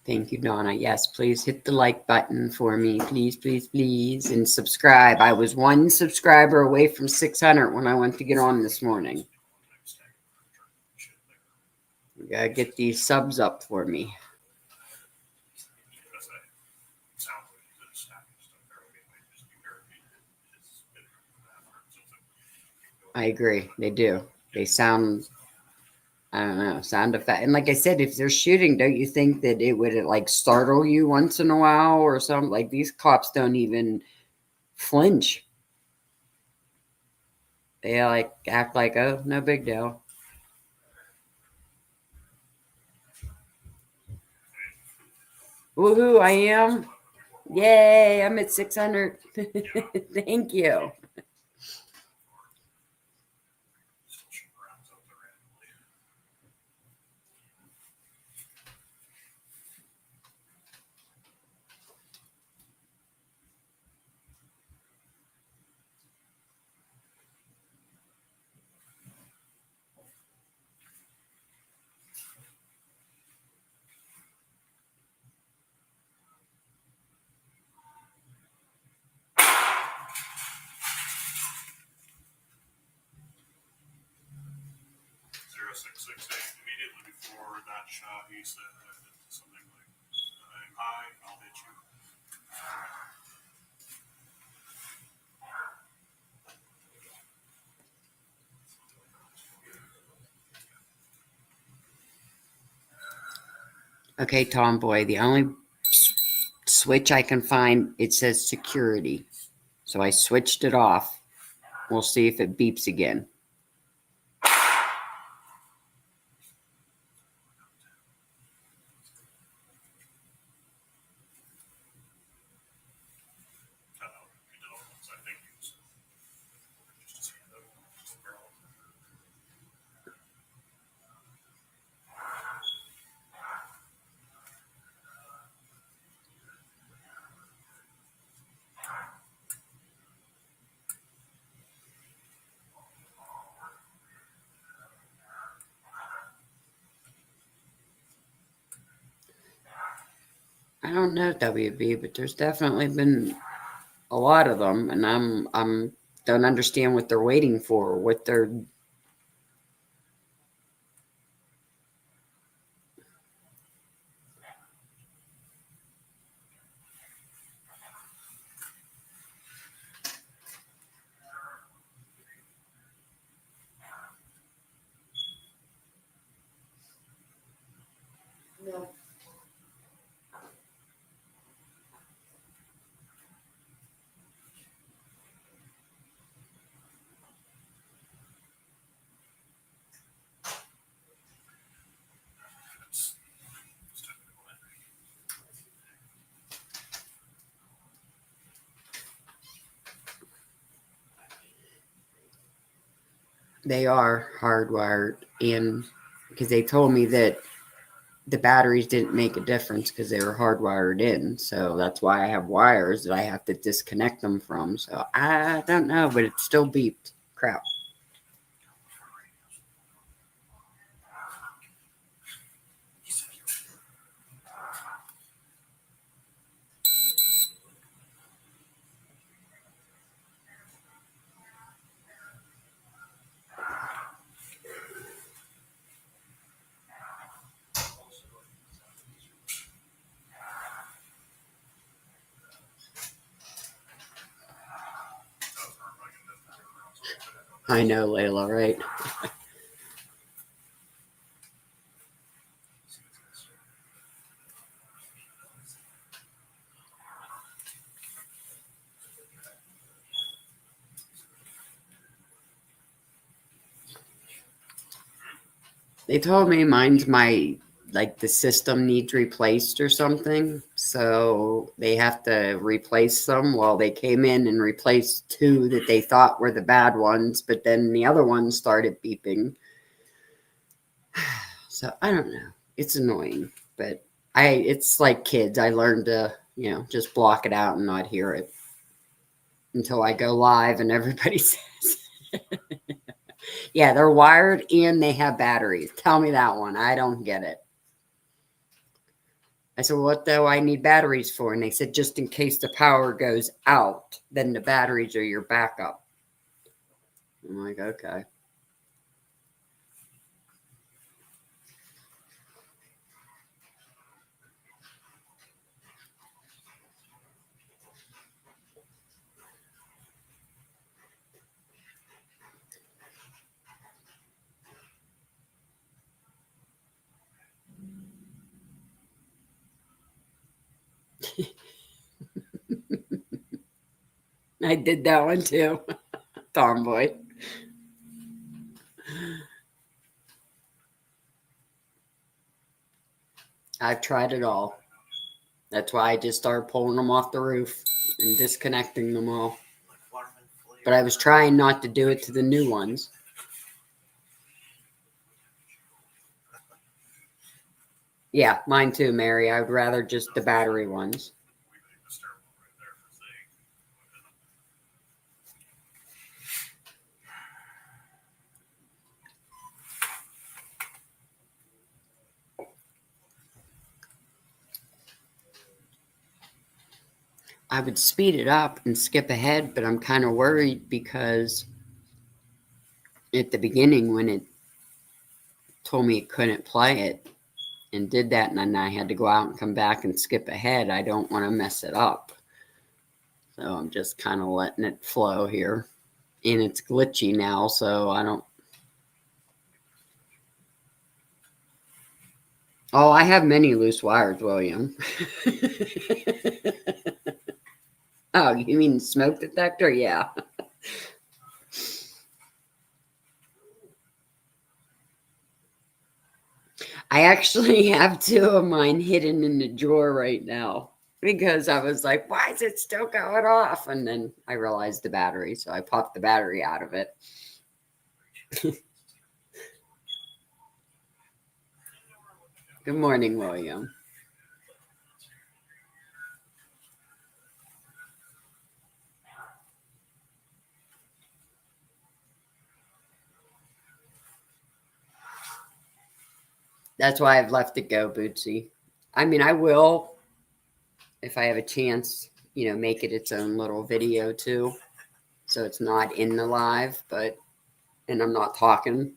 Speaker 1: Thank you, Donna. Yes, please hit the like button for me. Please, please, please. And subscribe. I was one subscriber away from 600 when I went to get on this morning. We got to get these subs up for me. I agree. They do. They sound, I don't know, sound effect. And like I said, if they're shooting, don't you think that it would like startle you once in a while or something? Like these cops don't even flinch. They like act like, oh, no big deal. Woohoo, I am. Yay, I'm at 600. Thank you.
Speaker 2: Immediately before that shot, he said something like, "Hi, I'll hit you."
Speaker 1: Okay, Tomboy, the only switch I can find, it says security. So I switched it off. We'll see if it beeps again. I don't know, WB, but there's definitely been a lot of them, and I'm don't understand what they're waiting for, what they're. No. They are hardwired in because they told me that the batteries didn't make a difference because they were hardwired in. So that's why I have wires that I have to disconnect them from. So I don't know, but it still beeped. Crap. I know, Layla, right? They told me mine's like the system needs replaced or something. So they have to replace them. Well, they came in and replaced 2 that they thought were the bad ones, but then the other ones started beeping. So I don't know. It's annoying, but it's like kids. I learned to, just block it out and not hear it until I go live and everybody says, yeah, they're wired and they have batteries. Tell me that one. I don't get it. I said, well, what do I need batteries for? And they said, just in case the power goes out, then the batteries are your backup. I'm like, okay. I did that one too. Tomboy. I've tried it all. That's why I just started pulling them off the roof and disconnecting them all. But I was trying not to do it to the new ones. Yeah, mine too, Mary. I would rather just the battery ones. I would speed it up and skip ahead, but I'm kind of worried because at the beginning when it told me it couldn't play it and did that, and then I had to go out and come back and skip ahead, I don't want to mess it up. So I'm just kind of letting it flow here. And it's glitchy now, so I don't... Oh, I have many loose wires, William. Oh, you mean smoke detector? Yeah. I actually have 2 of mine hidden in the drawer right now because I was like, why is it still going off? And then I realized the battery, so I popped the battery out of it. Good morning, William. That's why I've left it go, Bootsy. I mean, I will, if I have a chance, make it its own little video too. So it's not in the live, and I'm not talking.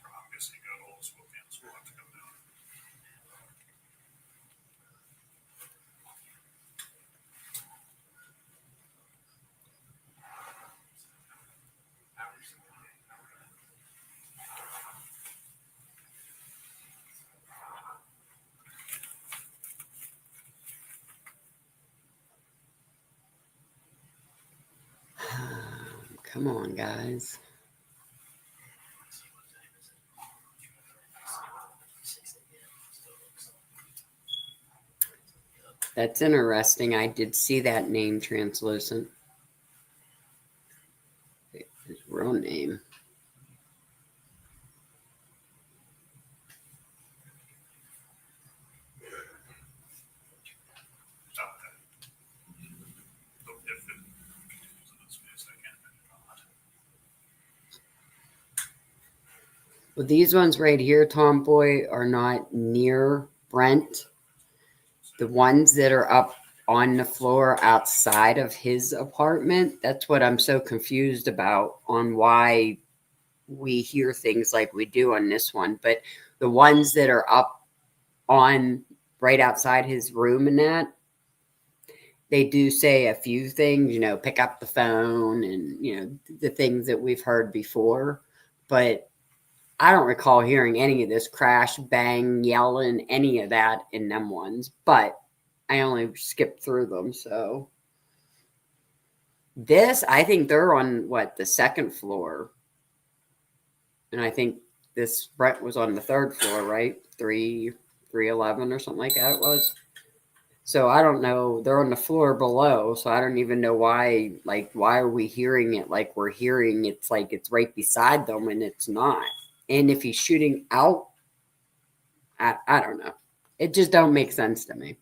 Speaker 2: I'm guessing he got all the Swat to come down.
Speaker 1: Come on, guys. That's interesting. I did see that name translucent. His real name. Well, these ones right here, Tomboy, are not near Brent. The ones that are up on the floor outside of his apartment, that's what I'm so confused about on why we hear things like we do on this one. But the ones that are up on right outside his room and that, they do say a few things, you know, pick up the phone and, you know, the things that we've heard before. But I don't recall hearing any of this crash, bang, yelling, any of that in them ones. But I only skipped through them. So this, I think they're on what, the second floor. And I think this Brent was on the third floor, right? 311 or something like that it was. So I don't know. They're on the floor below. So I don't even know why, like, why are we hearing it like we're hearing it's like it's right beside them and it's not. And if he's shooting out, I don't know. It just don't make sense to me.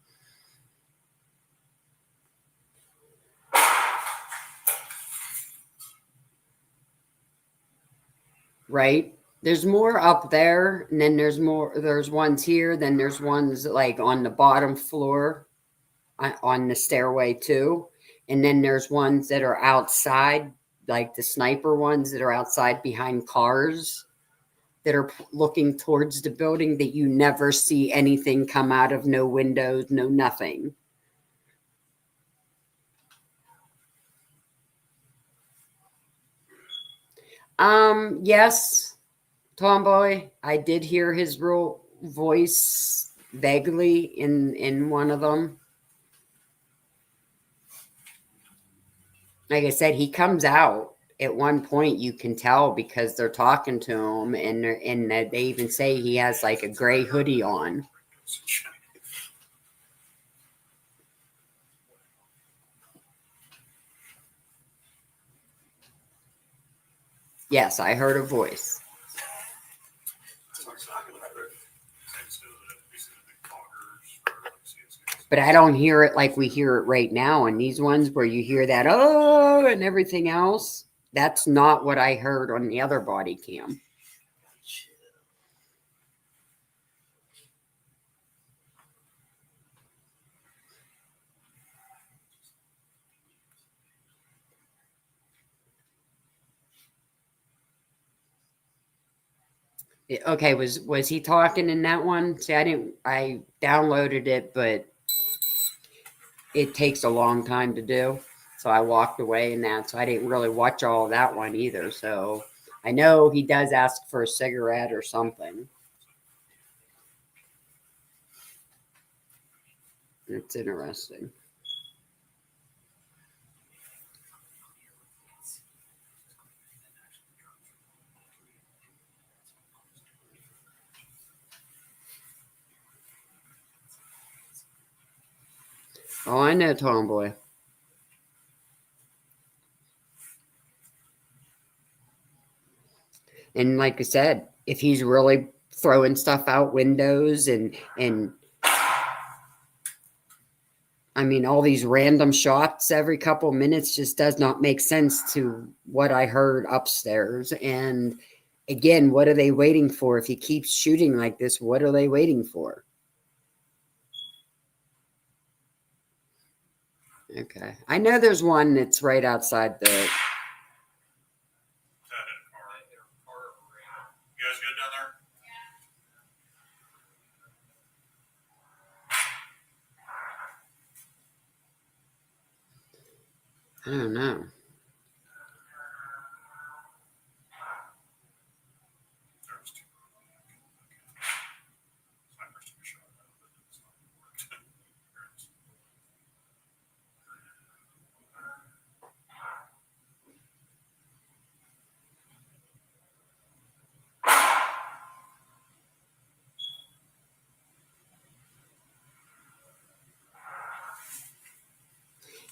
Speaker 1: Right? There's more up there, and then there's ones here, then there's ones like on the bottom floor on the stairway too. And then there's ones that are outside, like the sniper ones that are outside behind cars that are looking towards the building that you never see anything come out of, no windows, no nothing. Yes, Tomboy, I did hear his real voice vaguely in one of them. Like I said, he comes out at one point. You can tell because they're talking to him, and they even say he has like a gray hoodie on. Yes, I heard a voice. But I don't hear it like we hear it right now. And these ones where you hear that, oh, and everything else, that's not what I heard on the other body cam. Okay, was he talking in that one? See, I downloaded it, but it takes a long time to do. So I walked away in that. So I didn't really watch all of that one either. So I know he does ask for a cigarette or something. It's interesting. Oh, I know, Tomboy. And like I said, if he's really throwing stuff out windows and I mean, all these random shots every couple minutes just does not make sense to what I heard upstairs. And again, what are they waiting for? If he keeps shooting like this, what are they waiting for? Okay. I know there's one that's right outside the...
Speaker 2: You guys good down there?
Speaker 1: I don't know.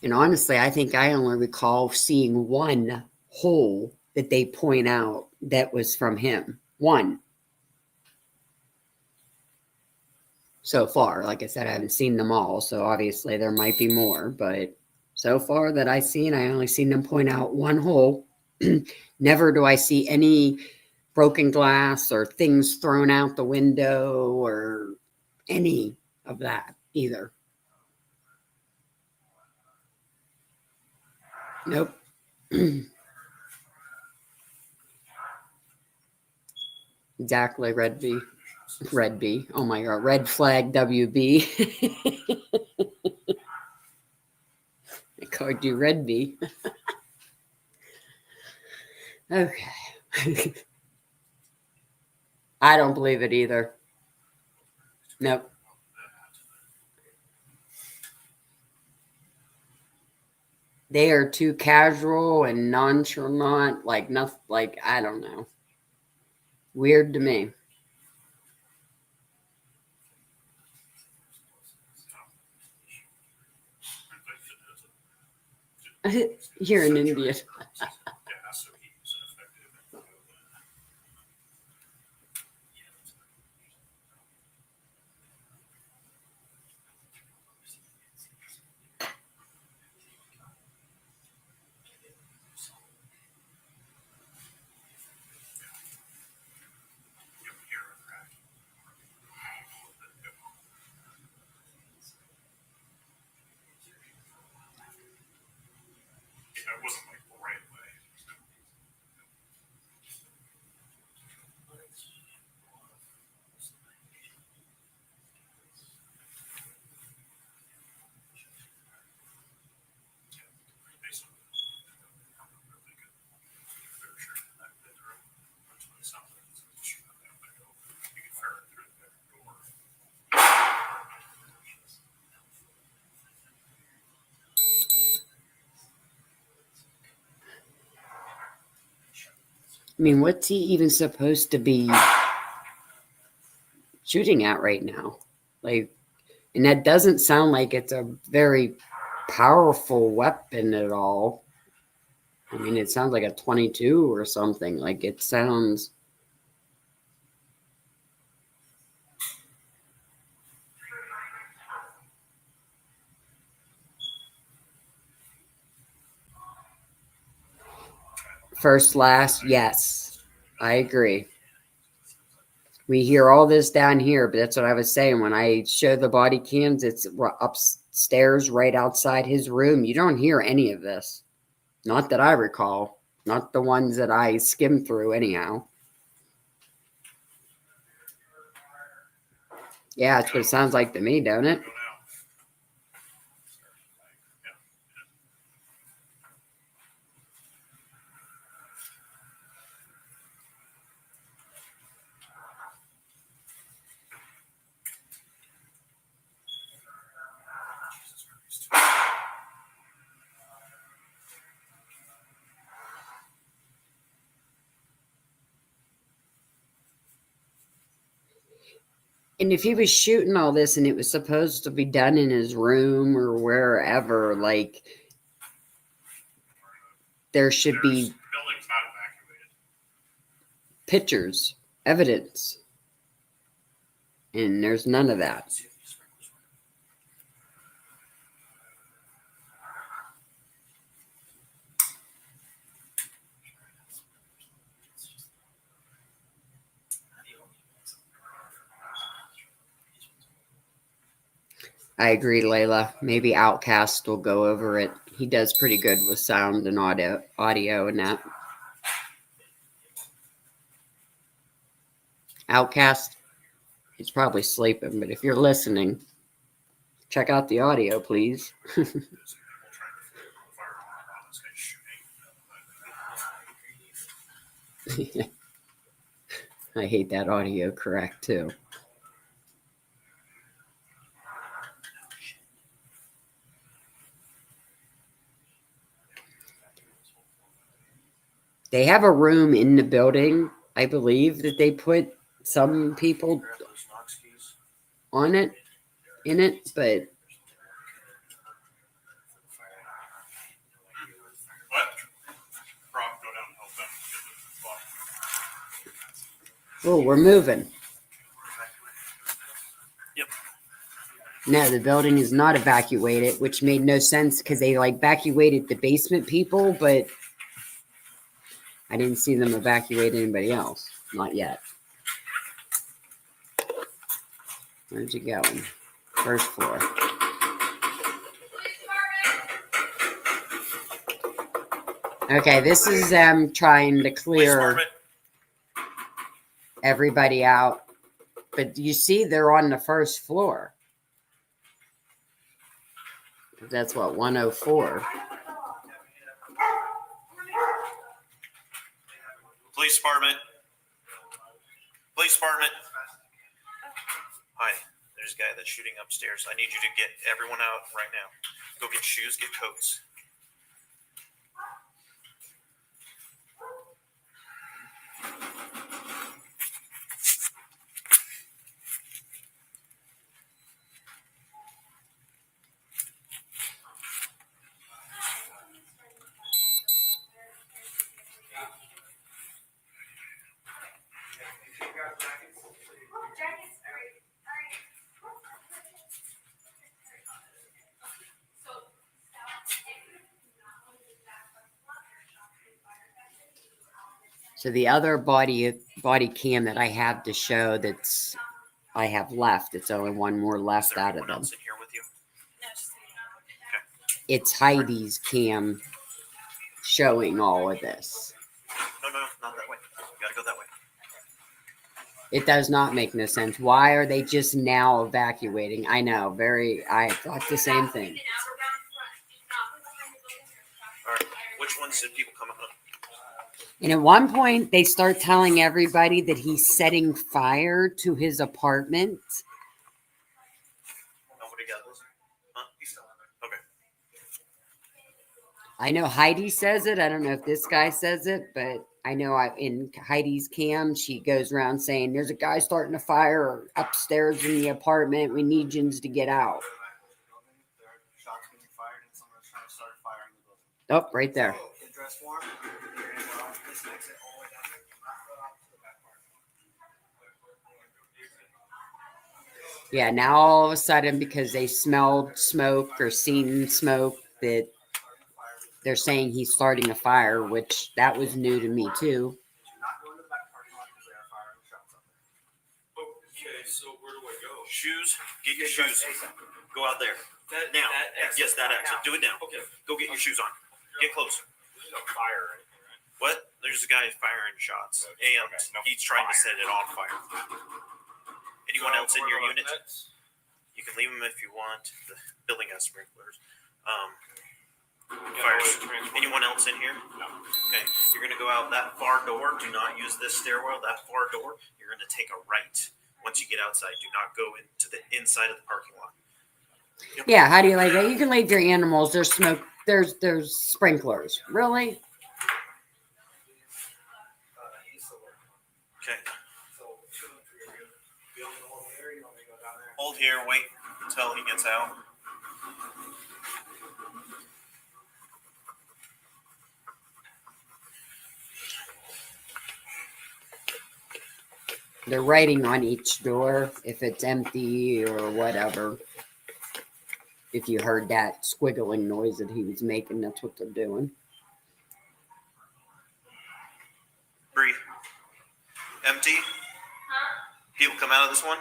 Speaker 1: And honestly, I think I only recall seeing one hole that they point out that was from him. One. So far. Like I said, I haven't seen them all, so obviously there might be more, but so far that I've seen, I only seen them point out one hole. Never do I see any broken glass or things thrown out the window or any of that either. Nope. Exactly, Red B. Red B. Oh my God, red flag WB. I called you Red B. Okay. I don't believe it either. Nope. They are too casual and nonchalant, like nothing, like I don't know. Weird to me. You're an Indian.
Speaker 2: Yeah, so he's ineffective. It wasn't like the right way.
Speaker 1: I mean, what's he even supposed to be shooting at right now? Like, and that doesn't sound like it's a very powerful weapon at all. I mean, it sounds like a 22 or something. Like, it sounds. First, last, yes. I agree. We hear all this down here, but that's what I was saying. When I show the body cams, it's upstairs right outside his room. You don't hear any of this. Not that I recall. Not the ones that I skimmed through, anyhow. Yeah, that's what it sounds like to me, don't it? And if he was shooting all this and it was supposed to be done in his room or wherever, like, there should be
Speaker 2: Building's not evacuated.
Speaker 1: pictures, evidence. And there's none of that. I agree, Layla. Maybe Outcast will go over it. He does pretty good with sound and audio and that. Outcast, he's probably sleeping, but if you're listening, check out the audio, please. I hate that audio correct too. They have a room in the building, I believe, that they put some people on it, in it, but Oh, we're moving.
Speaker 3: Yep.
Speaker 1: No, the building is not evacuated, which made no sense because they like evacuated the basement people, but I didn't see them evacuate anybody else. Not yet. Where's he going? First floor. Okay, this is them trying to clear everybody out. But you see, they're on the first floor. That's what, 104.
Speaker 3: Police department. Police department. Hi, there's a guy that's shooting upstairs. I need you to get everyone out right now. Go get shoes, get coats.
Speaker 1: So the other body cam that I have to show that's I have left. It's only one more left out of them.
Speaker 3: Else in here with you?
Speaker 1: It's Heidi's cam showing all of this.
Speaker 3: No, not that way. You gotta go that way.
Speaker 1: It does not make no sense. Why are they just now evacuating? I know, I thought the same thing.
Speaker 3: All right, which ones did people come up?
Speaker 1: And at one point, they start telling everybody that he's setting fire to his apartment.
Speaker 3: Nobody got this? Huh? He's still in there. Okay.
Speaker 1: I know Heidi says it. I don't know if this guy says it, but I know in Heidi's cam, she goes around saying, there's a guy starting a fire upstairs in the apartment. We need you to get out. Oh, right there. Yeah, now all of a sudden, because they smelled smoke or seen smoke, that they're saying he's starting a fire, which that was new to me too.
Speaker 4: Okay, so where do I go?
Speaker 3: Shoes. Get your shoes. Go out there. Now. Yes, that exit. Do it now.
Speaker 4: Okay.
Speaker 3: Go get your shoes on. Get close.
Speaker 4: There's no fire or anything, right?
Speaker 3: What? There's a guy firing shots, and he's trying to set it on fire. Anyone else in your unit? You can leave them if you want. The building has sprinklers. Fires. Anyone else in here?
Speaker 4: No.
Speaker 3: Okay. You're gonna go out that far door. Do not use this stairwell. That far door. You're gonna take a right. Once you get outside, do not go into the inside of the parking lot. Yep.
Speaker 1: Yeah, how do you like that? You can leave your animals. There's smoke. There's sprinklers. Really?
Speaker 3: Okay. Hold here. Wait until he gets out.
Speaker 1: They're writing on each door if it's empty or whatever. If you heard that squiggling noise that he was making, that's what they're doing.
Speaker 3: Breathe. Empty.
Speaker 5: Huh?
Speaker 3: People come out of this one.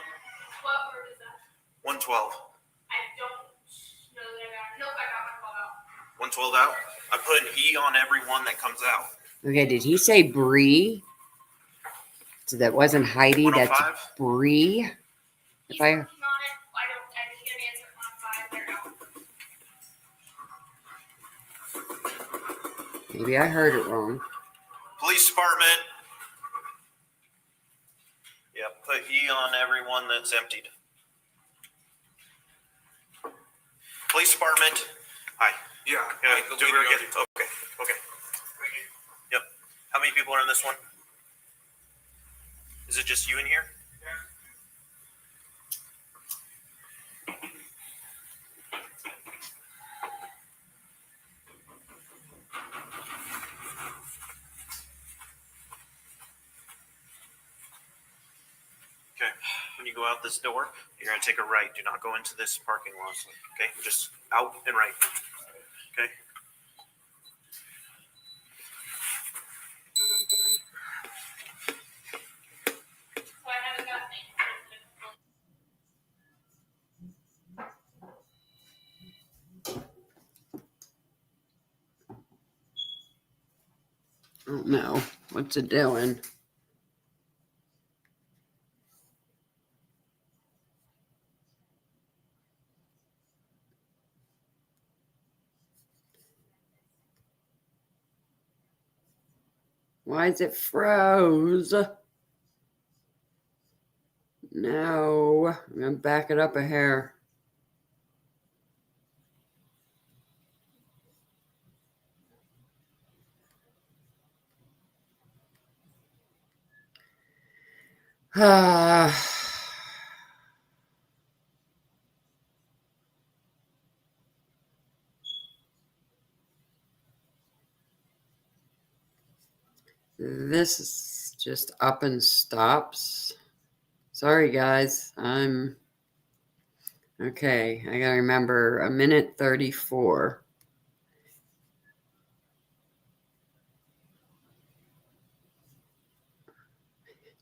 Speaker 5: What word is that?
Speaker 3: 112.
Speaker 5: I don't know that I got. Nope, I got my
Speaker 3: 112
Speaker 5: 12 out.
Speaker 3: out. I put an E on every one that comes out.
Speaker 1: Okay, did he say Bree? So that wasn't Heidi, that's
Speaker 3: 105.
Speaker 1: Bree.
Speaker 5: He's
Speaker 1: If I
Speaker 5: working on it. I didn't get an answer on 5. They're out.
Speaker 1: maybe I heard it wrong.
Speaker 3: Police department. Yeah, put E on every one that's emptied. Police department. Hi.
Speaker 4: Yeah.
Speaker 3: Okay. Yep. How many people are in this one? Is it just you in here? when you go out this door, you're going to take a right. Do not go into this parking lot. Okay? Just out and right. Okay?
Speaker 5: So I haven't gotten it.
Speaker 1: I don't know. What's it doing? Why is it froze? No. I'm going to back it up a hair. This is just up and stops. Sorry, guys. I'm okay. I gotta remember 1:34.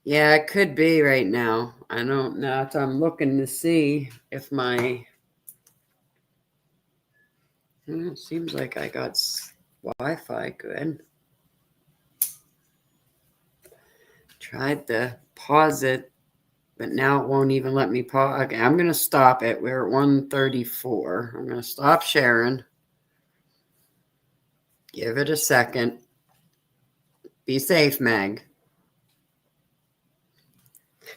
Speaker 1: Yeah, it could be right now. I don't know. So I'm looking to see if my. It seems like I got Wi-Fi good. Tried to pause it, but now it won't even let me pause. Okay, I'm gonna stop it. We're at 1:34. I'm gonna stop sharing. Give it a second. Be safe, Meg.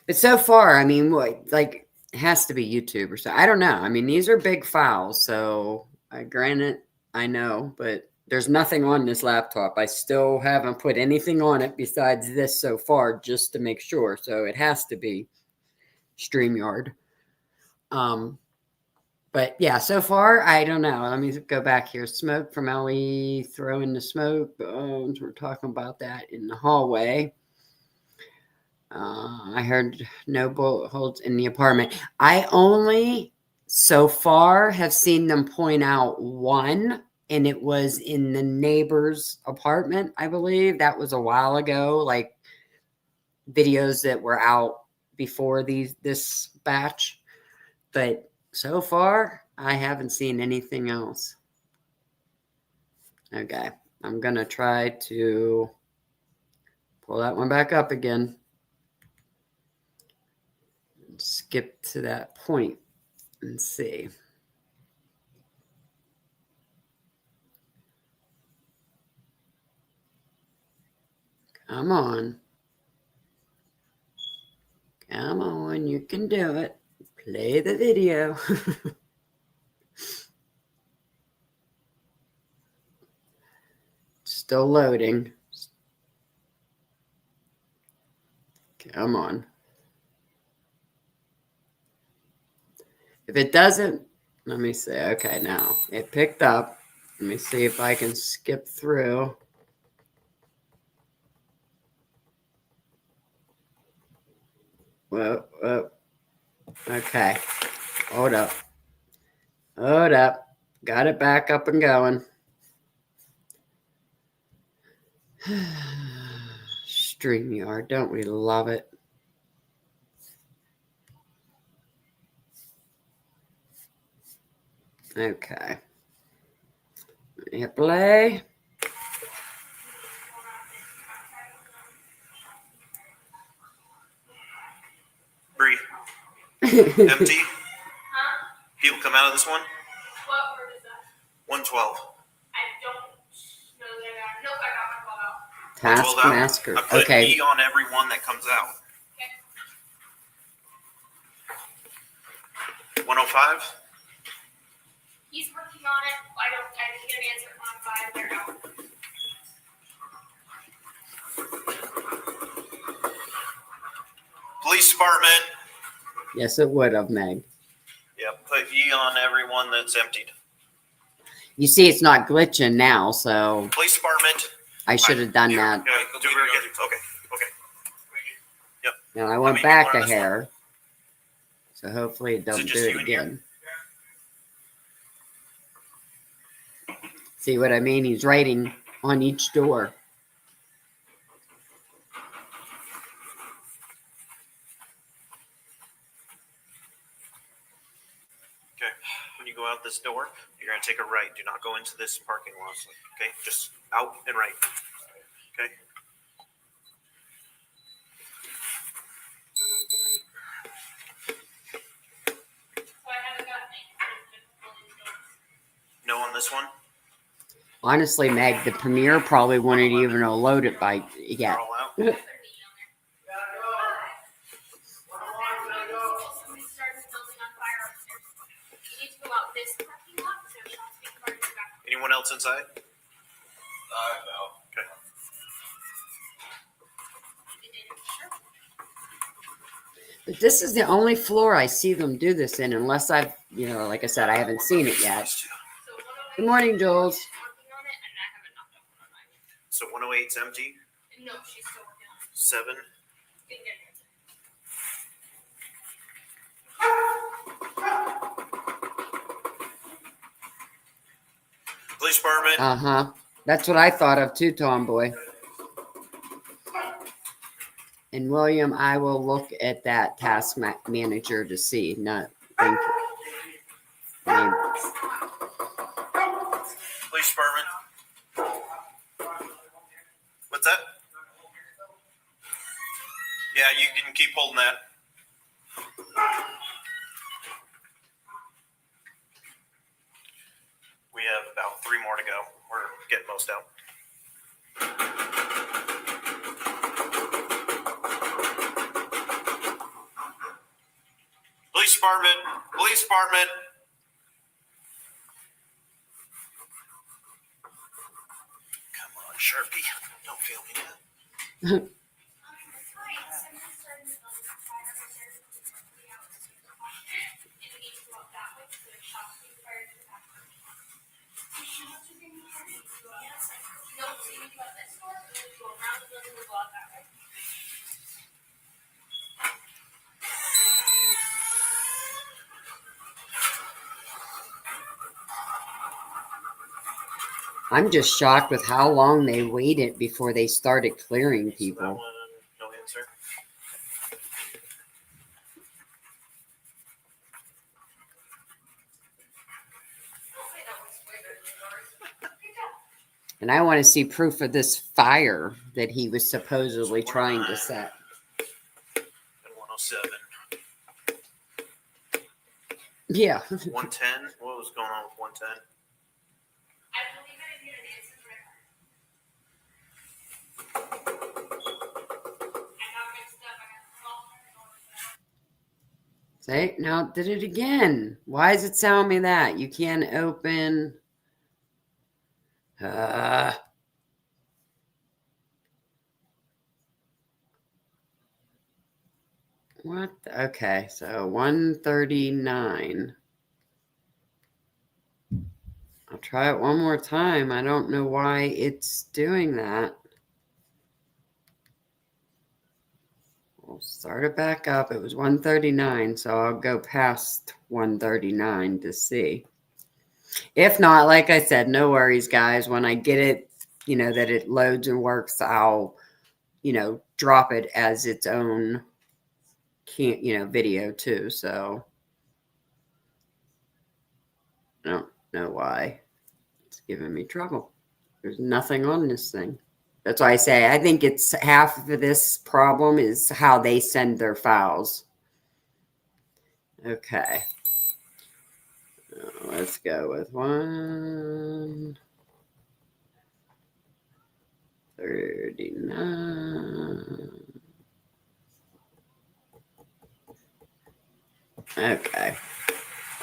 Speaker 1: But so far, I mean, what, like, it has to be YouTube or so. I don't know. I mean, these are big files, so granted, I know, but there's nothing on this laptop. I still haven't put anything on it besides this so far, just to make sure. So it has to be StreamYard. But yeah, so far, I don't know. Let me go back here. Smoke from Ellie, throw in the smoke bones. We're talking about that in the hallway. I heard no bullet holes in the apartment. I only, so far, have seen them point out one, and it was in the neighbor's apartment, I believe. That was a while ago, like videos that were out before this batch. But so far, I haven't seen anything else. Okay, I'm going to try to pull that one back up again. Skip to that point and see. Come on. Come on, you can do it. Play the video. Still loading. Come on. If it doesn't, let me see. Okay, now it picked up. Let me see if I can skip through. Whoa, whoa. Okay. Hold up. Hold up. Got it back up and going. StreamYard, don't we love it? Okay. Hit play.
Speaker 3: Bree, empty.
Speaker 5: Huh?
Speaker 3: People come out of this one.
Speaker 5: What word is that?
Speaker 3: 112.
Speaker 5: I don't know that I got. Nope, I got my call out.
Speaker 1: Taskmaster.
Speaker 3: I put
Speaker 1: Okay.
Speaker 3: E on every one that comes out.
Speaker 5: Okay.
Speaker 3: 105.
Speaker 5: He's working on it. I didn't get an answer on 5. They're out.
Speaker 3: Police department.
Speaker 1: Yes, it would have, Meg.
Speaker 3: Yep, put E on every one that's emptied.
Speaker 1: You see, it's not glitching now, so
Speaker 3: Police department.
Speaker 1: I should have done that.
Speaker 3: Yeah, do it again. Okay.
Speaker 1: Now I
Speaker 3: How
Speaker 1: went
Speaker 3: many
Speaker 1: back
Speaker 3: people are
Speaker 1: a
Speaker 3: in this one?
Speaker 1: hair. So hopefully it don't
Speaker 3: just
Speaker 1: do
Speaker 3: you
Speaker 1: it
Speaker 3: in here?
Speaker 1: again. See what I mean? He's writing on each door.
Speaker 3: Okay. When you go out this door, you're going to take a right. Do not go into this parking lot. Okay. Just out and right. Okay.
Speaker 5: So I haven't gotten any.
Speaker 3: No on this one?
Speaker 1: Honestly, Meg, the premiere probably wouldn't even load it by
Speaker 3: They're
Speaker 1: yet.
Speaker 3: all out?
Speaker 5: Somebody started building on fire upstairs. You need to go out this parking lot, so shots being fired in the back.
Speaker 3: Anyone else inside?
Speaker 4: No.
Speaker 3: Okay.
Speaker 5: Sure.
Speaker 1: But this is the only floor I see them do this in, unless I've, like I said, I haven't seen it yet.
Speaker 5: So
Speaker 1: Good morning, Jules.
Speaker 5: working on it, and I haven't knocked off one of mine.
Speaker 3: So 108's empty.
Speaker 5: No, she's still working on it.
Speaker 3: 7.
Speaker 5: Didn't get it.
Speaker 3: Police department.
Speaker 1: Uh-huh. That's what I thought of too, Tomboy. And William, I will look at that task manager to see. Not thank you. I mean,
Speaker 3: Police department. What's that? Yeah, you can keep holding that. We have about 3 more to go. We're getting most out. Police department. Police department. Come on, Sharpie. Don't fail me now.
Speaker 1: I'm just shocked with how long they waited before they started clearing
Speaker 3: So that
Speaker 1: people.
Speaker 3: one, no answer.
Speaker 1: And I want to see proof of this fire that he was supposedly trying to set.
Speaker 3: And 107.
Speaker 1: Yeah.
Speaker 3: 110. What was going on with 110?
Speaker 5: I believe I didn't get an answer right. I got mixed up. I got
Speaker 1: Say, now it did it again. Why is it telling me that? You can't open. What? Okay, so 139. I'll try it one more time. I don't know why it's doing that. We'll start it back up. It was 139, so I'll go past 139 to see. If not, like I said, no worries, guys. When I get it, that it loads and works, I'll, drop it as its own, video too. So I don't know why it's giving me trouble. There's nothing on this thing. That's why I say I think it's half of this problem is how they send their files. Okay. Let's go with 139. Okay.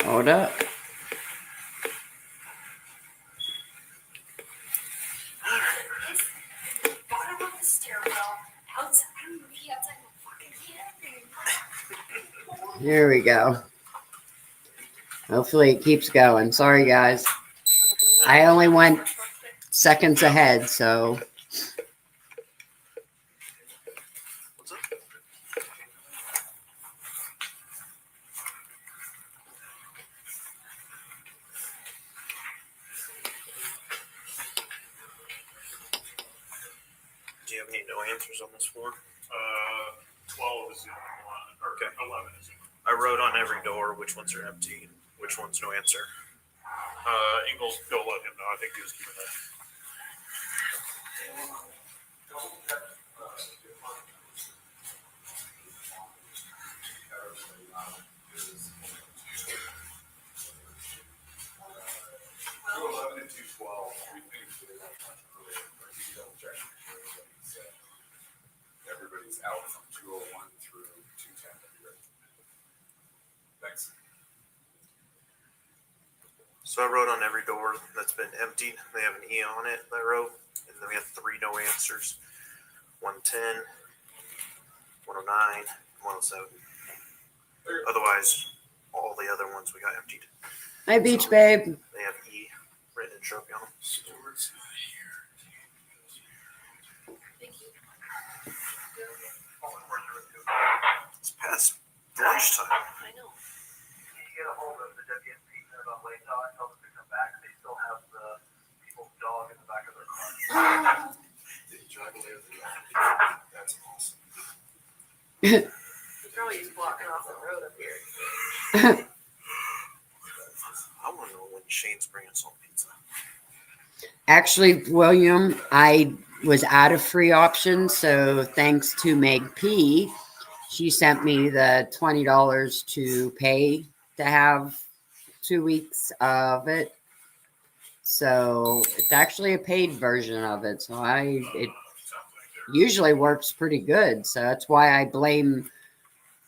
Speaker 1: Hold up.
Speaker 5: bottom of the stairwell. Outside. I'm gonna be outside my fucking kid.
Speaker 1: Here we go. Hopefully it keeps going. Sorry, guys. I only went seconds ahead, so.
Speaker 3: What's up? answers on this form?
Speaker 2: 12 is the only one, or
Speaker 3: Okay.
Speaker 2: 11 is the only
Speaker 3: I wrote on every door which ones are empty, which ones no answer.
Speaker 2: one. Ingles, go let him know. I think he was keeping that.
Speaker 6: Everybody's out from 201 through 210. Thanks.
Speaker 3: So I wrote on every door that's been emptied. They have an E on it, that row. And then we have 3 no answers. 110, 109, 107. Otherwise, all the other ones we got emptied.
Speaker 1: Hi, Beach Babe.
Speaker 3: They have E written in Sharpie on them.
Speaker 5: Thank you.
Speaker 3: It's past lunchtime.
Speaker 5: I know.
Speaker 7: Get a hold of the WNP about late tell them to come back. They still have the people's dog in the back of their car.
Speaker 6: Did you drive away with the dog? That's awesome.
Speaker 8: He's probably just blocking off the road up here.
Speaker 3: I want to know when Shane's bringing salt pizza.
Speaker 1: Actually, William, I was out of free options, so thanks to Meg P, she sent me the $20 to pay to have 2 weeks of it. So it's actually a paid version of it. So it usually works pretty good. So that's why I blame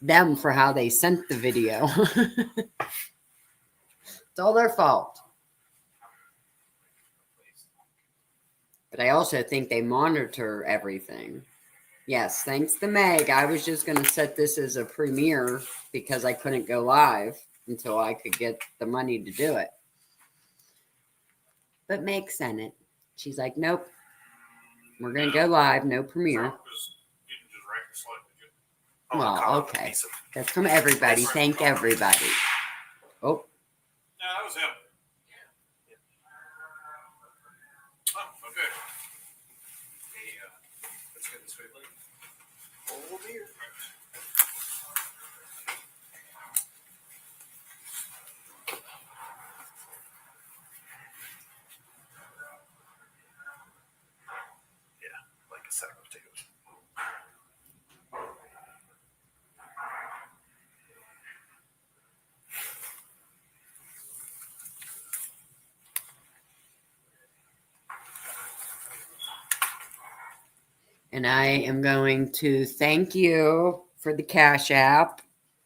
Speaker 1: them for how they sent the video. It's all their fault. But I also think they monitor everything. Yes, thanks to Meg. I was just going to set this as a premiere because I couldn't go live until I could get the money to do it. But Meg sent it. She's like, nope. We're going to go live, no premiere.
Speaker 2: You didn't just rank your slide, did you?
Speaker 3: I wanna
Speaker 1: Well,
Speaker 3: cut off a
Speaker 1: okay.
Speaker 3: piece of-
Speaker 1: That's from everybody. Thank everybody. Oh,
Speaker 2: No, that was him. Oh, okay.
Speaker 6: Hey, let's get this quickly.
Speaker 3: Oh, dear. Yeah, like a sack of potatoes.
Speaker 1: and I am going to thank you for the Cash App.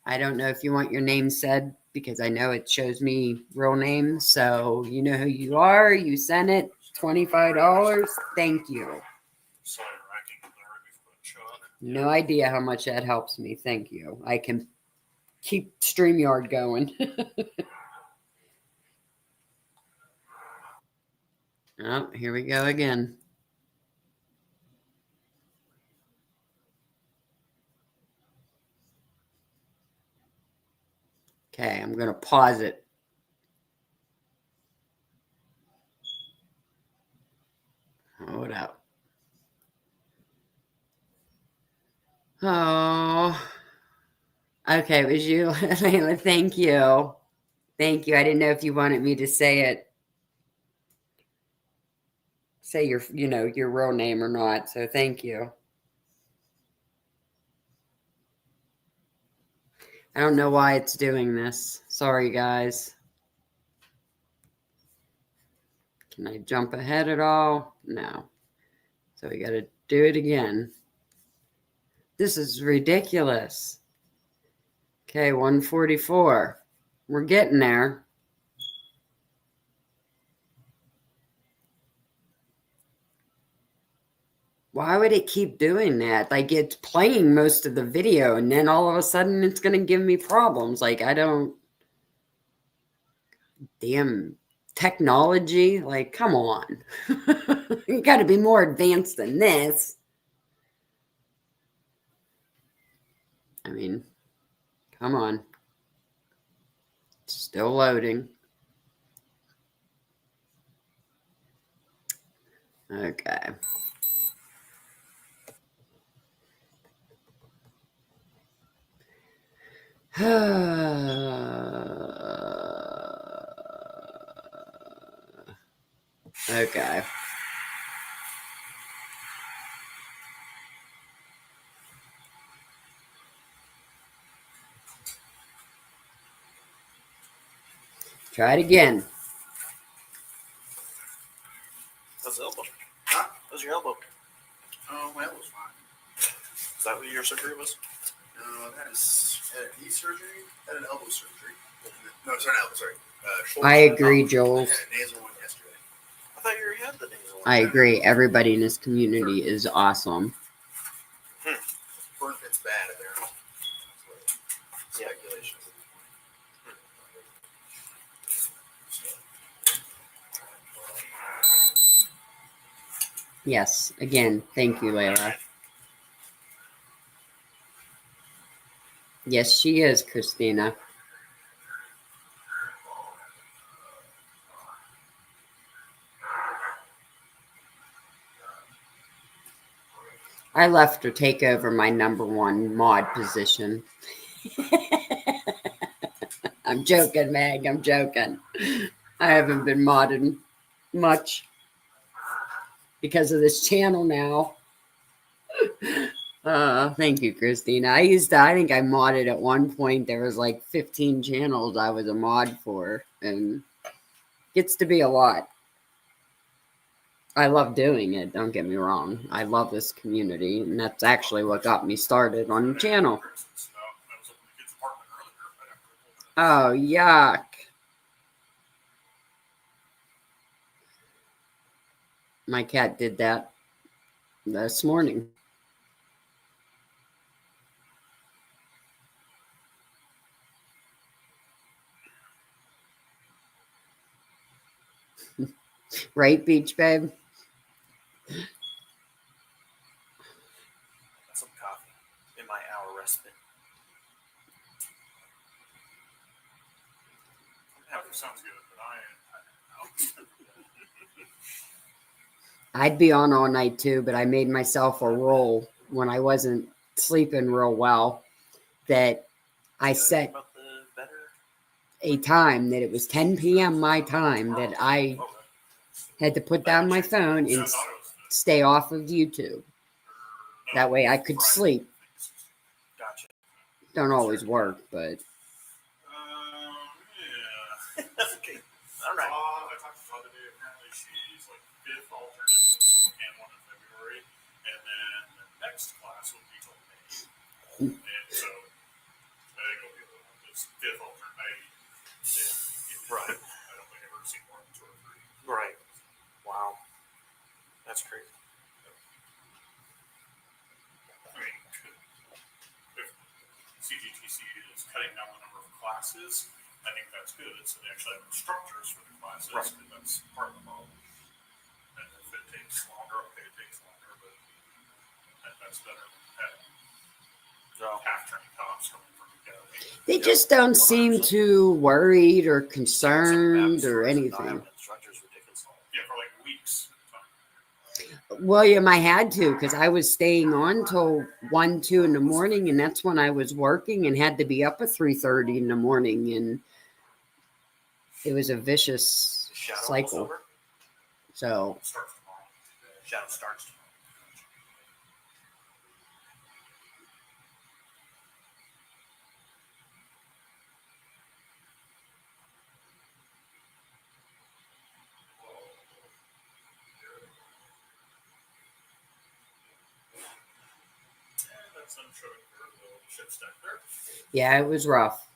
Speaker 1: I don't know if you want your name said because I know it shows me real names. So you know who you are. You sent it. $25. Thank you.
Speaker 2: Slide racking in there before the shot.
Speaker 1: No idea how much that helps me. Thank you. I can keep StreamYard going. Oh, here we go again. Okay, I'm going to pause it. Hold up. Oh, okay. It was you, Layla. Thank you. Thank you. I didn't know if you wanted me to say it. Say your, your real name or not. So thank you. I don't know why it's doing this. Sorry, guys. Can I jump ahead at all? No. So we got to do it again. This is ridiculous. Okay, 144. We're getting there. Why would it keep doing that? Like, it's playing most of the video, and then all of a sudden it's going to give me problems. Like, I don't... Damn technology. Like, come on. You got to be more advanced than this. I mean, come on. It's still loading. Okay. Okay. Try it again.
Speaker 3: How's the elbow?
Speaker 6: Huh?
Speaker 3: How's your elbow?
Speaker 6: Oh, my elbow's fine.
Speaker 3: Is that what your surgery was?
Speaker 6: That is had a knee surgery, had an elbow surgery. No, sorry, elbow, sorry. Shoulder.
Speaker 1: I agree,
Speaker 6: I
Speaker 1: Joel.
Speaker 6: had a nasal one yesterday.
Speaker 3: I thought you already had the nasal one.
Speaker 1: I agree. Everybody in this community is awesome.
Speaker 6: Burn pit's bad apparently.
Speaker 3: Yeah.
Speaker 6: Speculation.
Speaker 1: Yes. Again, thank you, Layla. Yes, she is, Christina. I left her take over my #1 mod position. I'm joking, Meg. I'm joking. I haven't been modding much because of this channel now. Thank you, Christina. I think I modded at one point. There was like 15 channels I was a mod for, and gets to be a lot. I love doing it, don't get me wrong. I love this community, and that's actually what got me started on the channel. Oh, yuck. My cat did that this morning. Right, Beach Babe?
Speaker 3: Some coffee in my hour respite.
Speaker 2: That sounds good, but
Speaker 1: I'd be on all night too, but I made myself a rule when I wasn't sleeping real well that I set
Speaker 3: About the better.
Speaker 1: a time that it was 10 p.m. my time that I had to put down my phone and stay off of YouTube. That way I could sleep.
Speaker 3: Gotcha.
Speaker 1: Don't always work, but
Speaker 2: yeah.
Speaker 3: Okay. All right.
Speaker 2: I talked to Todd today. Apparently, she's like 5th alternate and one in February, and then the next class will be till May. And so I think it'll be this 5th alternate.
Speaker 3: Right.
Speaker 2: I don't think I've ever seen more than 2 or 3.
Speaker 3: Right. Wow. That's crazy.
Speaker 2: I mean, if CGTC is cutting down the number of classes, I think that's good. So they actually have instructors for the classes,
Speaker 3: Right.
Speaker 2: and that's part of the problem. And if it takes longer, okay, it takes longer, but that's better than half-trained cops coming from the academy.
Speaker 1: they just don't seem too worried or concerned or anything.
Speaker 3: Instructors ridiculous.
Speaker 2: Yeah, for like weeks at a time.
Speaker 1: William, I had to because I was staying on till 1, 2 in the morning, and that's when I was working and had to be up at 3:30 in the morning, and it was a vicious
Speaker 3: Shadow
Speaker 1: cycle.
Speaker 3: over.
Speaker 1: So
Speaker 2: Starts tomorrow.
Speaker 3: Shadow starts tomorrow.
Speaker 2: That's them showing her the ship stack there.
Speaker 1: yeah, it was rough.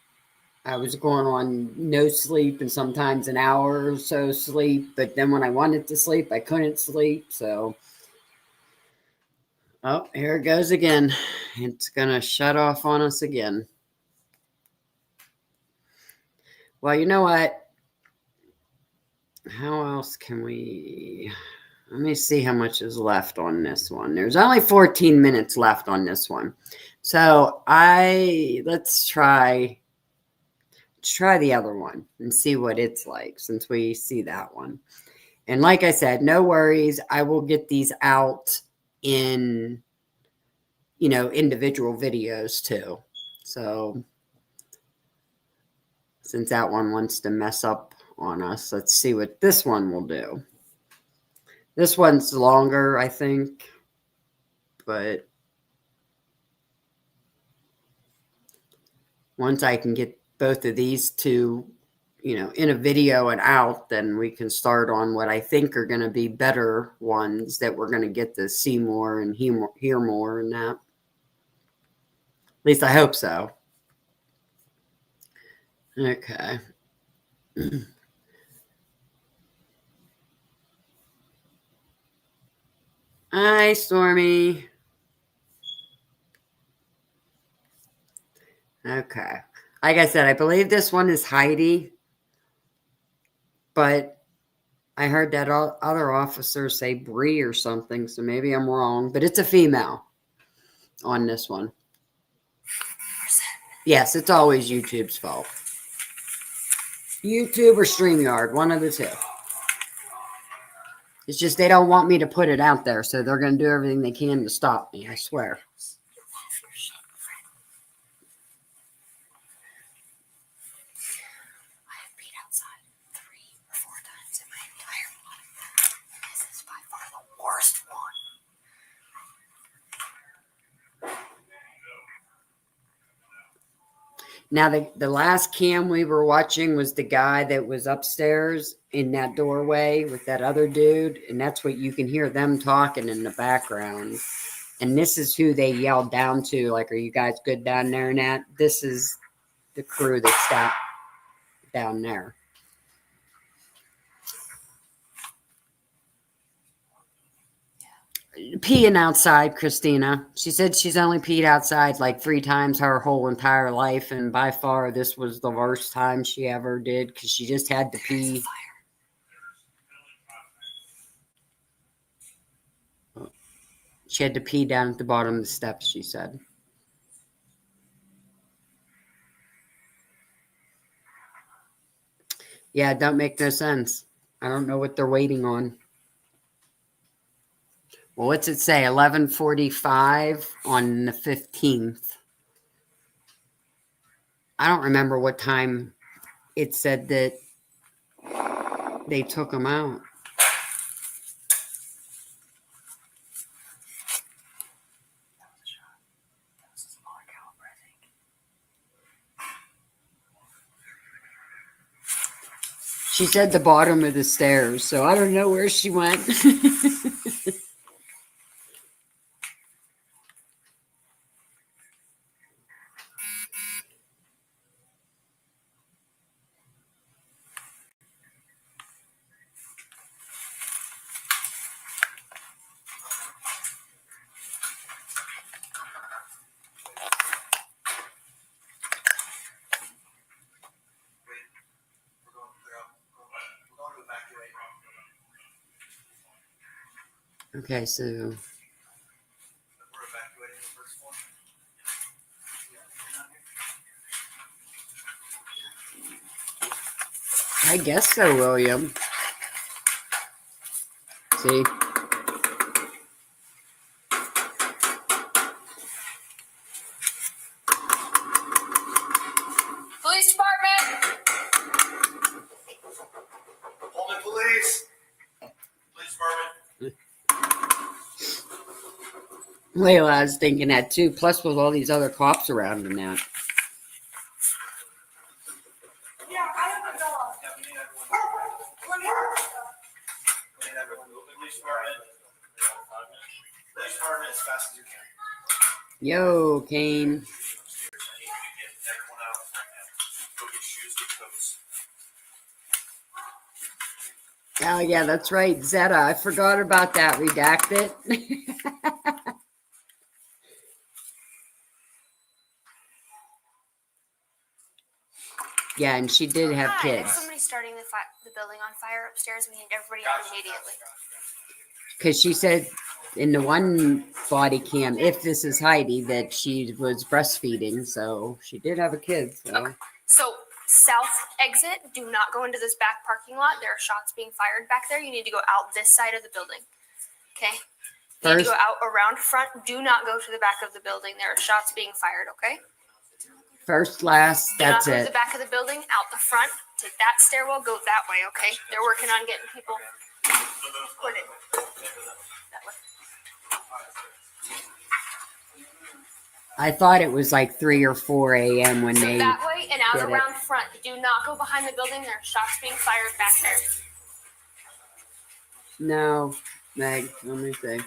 Speaker 1: I was going on no sleep and sometimes an hour or so sleep, but then when I wanted to sleep, I couldn't sleep. So, oh, here it goes again. It's gonna shut off on us again. Well, you know what? How else can we? Let me see how much is left on this one. There's only 14 minutes left on this one. So let's try the other one and see what it's like since we see that one. And like I said, no worries. I will get these out in, individual videos too. So since that one wants to mess up on us. Let's see what this one will do. This one's longer, I think, but once I can get both of these two, in a video and out, then we can start on what I think are going to be better ones that we're going to get to see more and hear more and that. At least I hope so. Okay. Hi, Stormy. Okay. Like I said, I believe this one is Heidi, but I heard that other officer say Bree or something, so maybe I'm wrong, but it's a female on this one. Yes, it's always YouTube's fault. YouTube or StreamYard, one of the two. It's just they don't want me to put it out there, so they're going to do everything they can to stop me, I swear. Now, the last cam we were watching was the guy that was upstairs in that doorway with that other dude. And that's what you can hear them talking in the background. And this is who they yelled down to. Like, are you guys good down there, Nat? This is the crew that's down there. Peeing outside, Christina. She said she's only peed outside like 3 times her whole entire life, and by far this was the worst time she ever did because she just had to pee. She had to pee down at the bottom of the steps, she said. Yeah, it don't make no sense. I don't know what they're waiting on. Well, what's it say? 11:45 on the 15th. I don't remember what time it said that they took them out. She said the bottom of the stairs, so I don't know where she went. Okay, so
Speaker 6: We're evacuating the first floor.
Speaker 1: I guess so, William. See?
Speaker 8: Police department.
Speaker 6: Pullman police. Police department.
Speaker 1: Layla, I was thinking that too. Plus, with all these other cops around and that.
Speaker 8: Yeah, I have a dog.
Speaker 6: Yeah, we need everyone. We need everyone. Police department. Police department as fast as you can.
Speaker 1: Yo, Kane.
Speaker 6: Get everyone out right now. Go get shoes, get coats.
Speaker 1: Oh, yeah, that's right. Zeta. I forgot about that. Redact it. Yeah, and she did have
Speaker 5: Hi, there's
Speaker 1: kids.
Speaker 5: somebody starting the building on fire upstairs. We need everybody out immediately.
Speaker 1: Because she said in the one body cam, if this is Heidi, that she was breastfeeding. So she did have a kid. So.
Speaker 5: Okay. So, south exit, do not go into this back parking lot. There are shots being fired back there. You need to go out this side of the building. Okay? You need to go out around front. Do not go to the back of the building. There are shots being fired, okay?
Speaker 1: First, last,
Speaker 5: Do not
Speaker 1: that's
Speaker 5: go to
Speaker 1: it.
Speaker 5: the back of the building, out the front. Take that stairwell, go that way, okay? They're working on getting people put in. That way.
Speaker 1: I thought it was like 3 or 4 a.m. when
Speaker 5: So
Speaker 1: they.
Speaker 5: that way and out
Speaker 1: did it.
Speaker 5: around front. Do not go behind the building. There are shots being fired back there.
Speaker 1: No, Meg, let me see.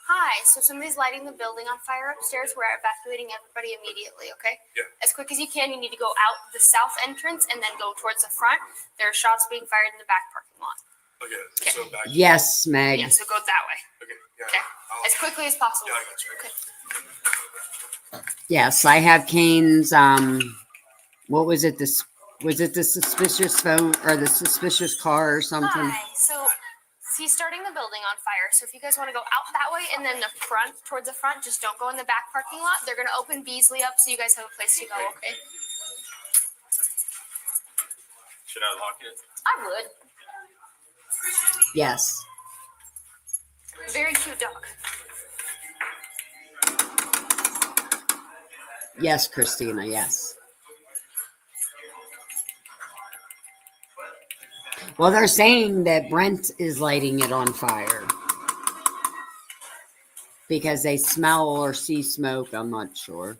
Speaker 5: Hi, so somebody's lighting the building on fire upstairs. We're evacuating everybody immediately, okay?
Speaker 2: Yeah.
Speaker 5: As quick as you can, you need to go out the south entrance and then go towards the front. There are shots being fired in the back parking lot.
Speaker 2: Okay, so back.
Speaker 1: Yes, Meg.
Speaker 5: Yeah, so go that way.
Speaker 2: Okay, yeah.
Speaker 5: Okay. As quickly as possible.
Speaker 2: Yeah, I got you.
Speaker 5: Okay.
Speaker 1: Yes, I have Kane's. What was it? This was it the suspicious phone or the suspicious car or something?
Speaker 5: Hi, so he's starting the building on fire. So if you guys want to go out that way and then the front, towards the front, just don't go in the back parking lot. They're going to open Beasley up so you guys have a place to go, okay?
Speaker 4: Should I lock it?
Speaker 5: I would.
Speaker 1: Yes.
Speaker 5: Very cute dog.
Speaker 1: Yes, Christina. Yes. Well, they're saying that Brent is lighting it on fire because they smell or see smoke. I'm not sure.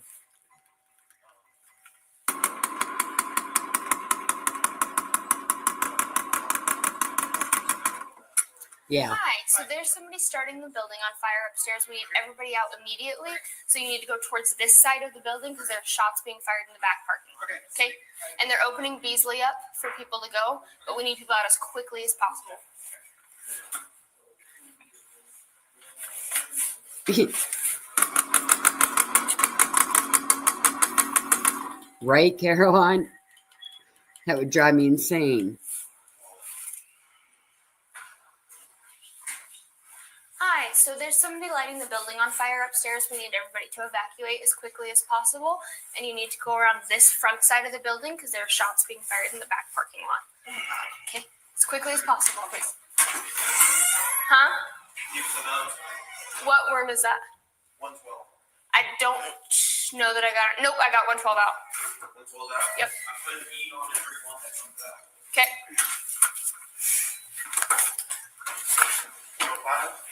Speaker 1: Yeah.
Speaker 5: Hi, so there's somebody starting the building on fire upstairs. We need everybody out immediately. So you need to go towards this side of the building because there are shots being fired in the back parking lot. Okay. And they're opening Beasley up for people to go, but we need people out as quickly as possible.
Speaker 1: Right, Caroline? That would drive me insane.
Speaker 5: Hi, so there's somebody lighting the building on fire upstairs. We need everybody to evacuate as quickly as possible. And you need to go around this front side of the building because there are shots being fired in the back parking lot. Okay, as quickly as possible, please. Huh? What room is that?
Speaker 6: 112.
Speaker 5: I don't know that I got it. Nope, I got 112 out.
Speaker 6: 112 out?
Speaker 5: Yep.
Speaker 6: I put an E on every one that comes out.
Speaker 5: Okay.
Speaker 6: 105?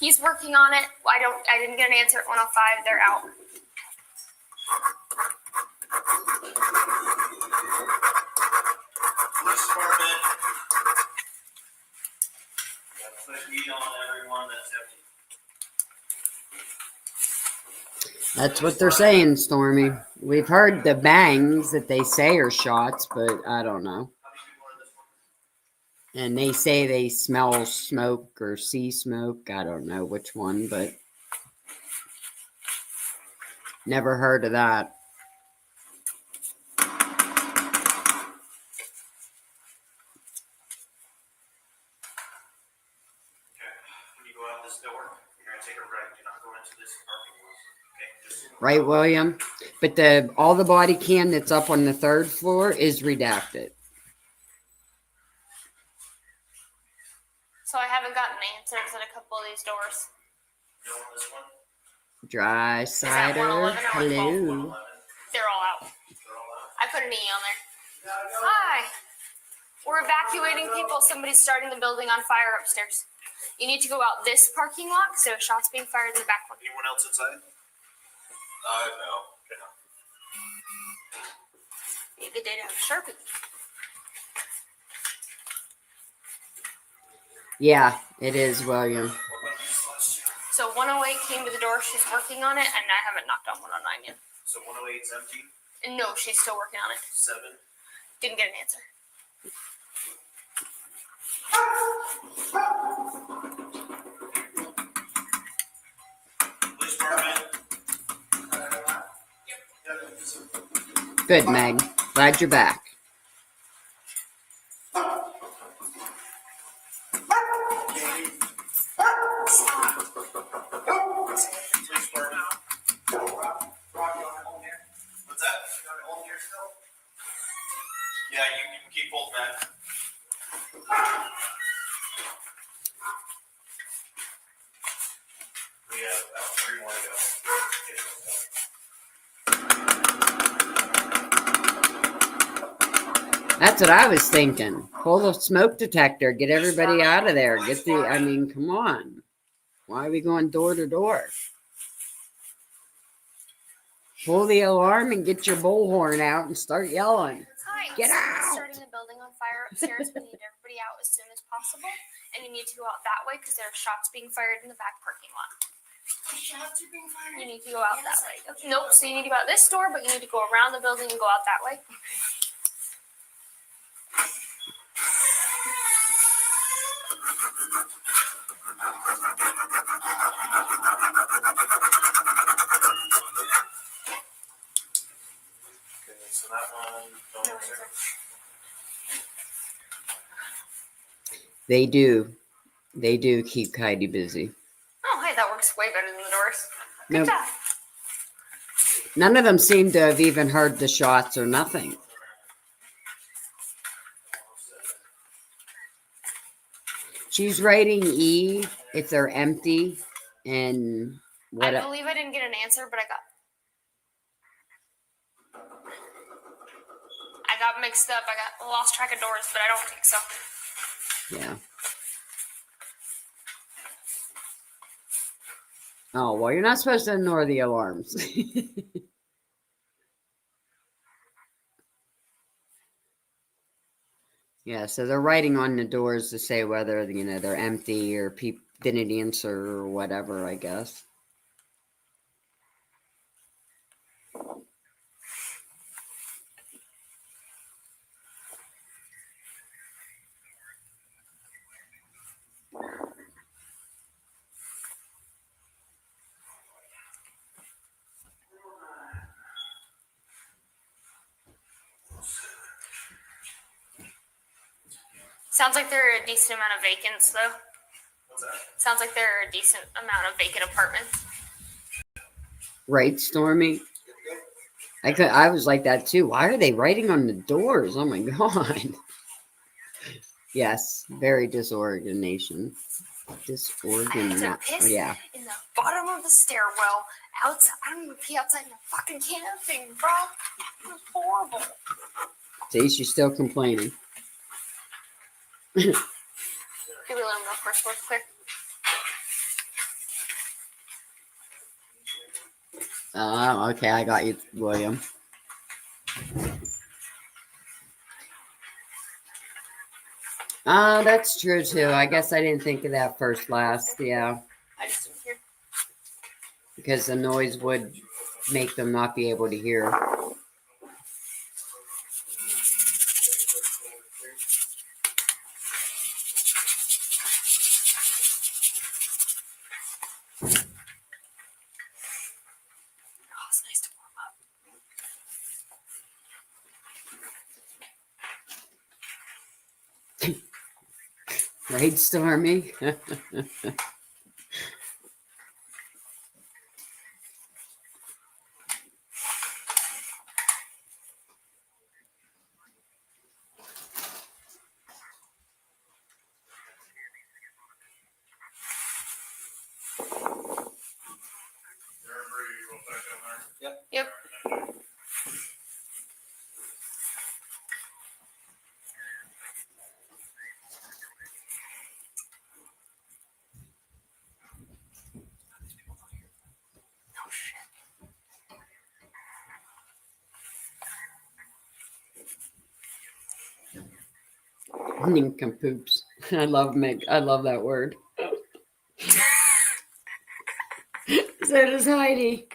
Speaker 5: He's working on it. I didn't get an answer at 105. They're out.
Speaker 6: Police department. Put an E on everyone that's empty.
Speaker 1: That's what they're saying, Stormy. We've heard the bangs that they say are shots, but I don't know.
Speaker 6: How many people are in this one?
Speaker 1: And they say they smell smoke or see smoke. I don't know which one, but never heard of that.
Speaker 6: Okay. When you go out this door, you're going to take a right. Do not go into this parking lot. Okay. Just
Speaker 1: Right, William? But all the body cam that's up on the 3rd floor is redacted.
Speaker 5: So I haven't gotten answers at a couple of these doors.
Speaker 6: go on this one.
Speaker 1: Dry
Speaker 5: that
Speaker 1: cider.
Speaker 5: 111 or
Speaker 1: Hello.
Speaker 6: 111.
Speaker 5: They're all out.
Speaker 6: They're all out.
Speaker 5: I put an E on there. Hi. We're evacuating people. Somebody's starting the building on fire upstairs. You need to go out this parking lot because there are shots being fired in the back one.
Speaker 6: Anyone else inside? No. Okay.
Speaker 5: Be a good day to have a Sharpie.
Speaker 1: Yeah, it is, William.
Speaker 6: What about these last two?
Speaker 5: So 108 came to the door. She's working on it, and I haven't knocked on 109 yet.
Speaker 6: So 108 is empty.
Speaker 5: And no, she's still working on it.
Speaker 6: 7.
Speaker 5: Didn't get an answer.
Speaker 6: Police department.
Speaker 1: Good, Meg. Glad you're back.
Speaker 6: Police department. What's that? Yeah, you can keep both men. We we have about 3 more to go.
Speaker 1: That's what I was thinking. Pull the smoke detector. Get everybody out of there. I mean, come on. Why are we going door to door? Pull the alarm and get your bullhorn out and start yelling.
Speaker 5: Hi,
Speaker 1: Get
Speaker 5: someone's
Speaker 1: out!
Speaker 5: starting the building on fire upstairs. We need everybody out as soon as possible. And you need to go out that way because there are shots being fired in the back parking lot.
Speaker 8: Shots are being fired.
Speaker 5: You need to go out that way. Nope, so you need to go out this door, but you need to go around the building and go out that way.
Speaker 6: Okay, so that one, don't answer.
Speaker 1: They do. They do keep Heidi busy.
Speaker 5: Oh, hey, that works way better than the doors. Good
Speaker 1: Nope.
Speaker 5: job.
Speaker 1: None of them seem to have even heard the shots or nothing. She's writing E if they're empty and what.
Speaker 5: I believe I didn't get an answer, but I got mixed up. I lost track of doors, but I don't think so.
Speaker 1: Yeah. Oh, well, you're not supposed to ignore the alarms. Yeah, so they're writing on the doors to say whether, they're empty or people didn't answer or whatever, I guess.
Speaker 5: Sounds like there are a decent amount of vacants, though.
Speaker 6: What's that?
Speaker 5: Sounds like there are a decent amount of vacant apartments.
Speaker 1: Right, Stormy? I was like that too. Why are they writing on the doors? Oh my god. Yes, very disorganization.
Speaker 5: I had to
Speaker 1: Disorganized.
Speaker 5: piss
Speaker 1: Yeah.
Speaker 5: in the bottom of the stairwell outside. I don't even pee outside in the fucking camping, bro. It was horrible.
Speaker 1: See, she's still complaining.
Speaker 5: Give me a little more first real quick.
Speaker 1: Oh, okay, I got you, William. Oh, that's true too. I guess I didn't think of that first last. Yeah,
Speaker 5: I just didn't hear.
Speaker 1: because the noise would make them not be able to hear.
Speaker 5: Oh, it's nice to warm up.
Speaker 1: Right, Stormy?
Speaker 2: Everybody roll back down there.
Speaker 5: Yep. Oh shit.
Speaker 1: Nincompoops. I love that word. So does Heidi.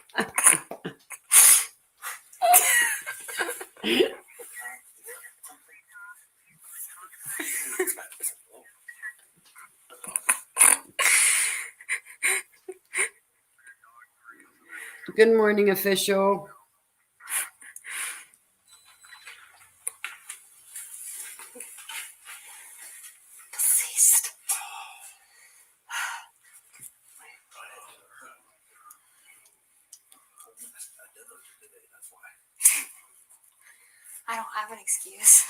Speaker 1: Good morning, official.
Speaker 5: Deceased. I don't have an excuse.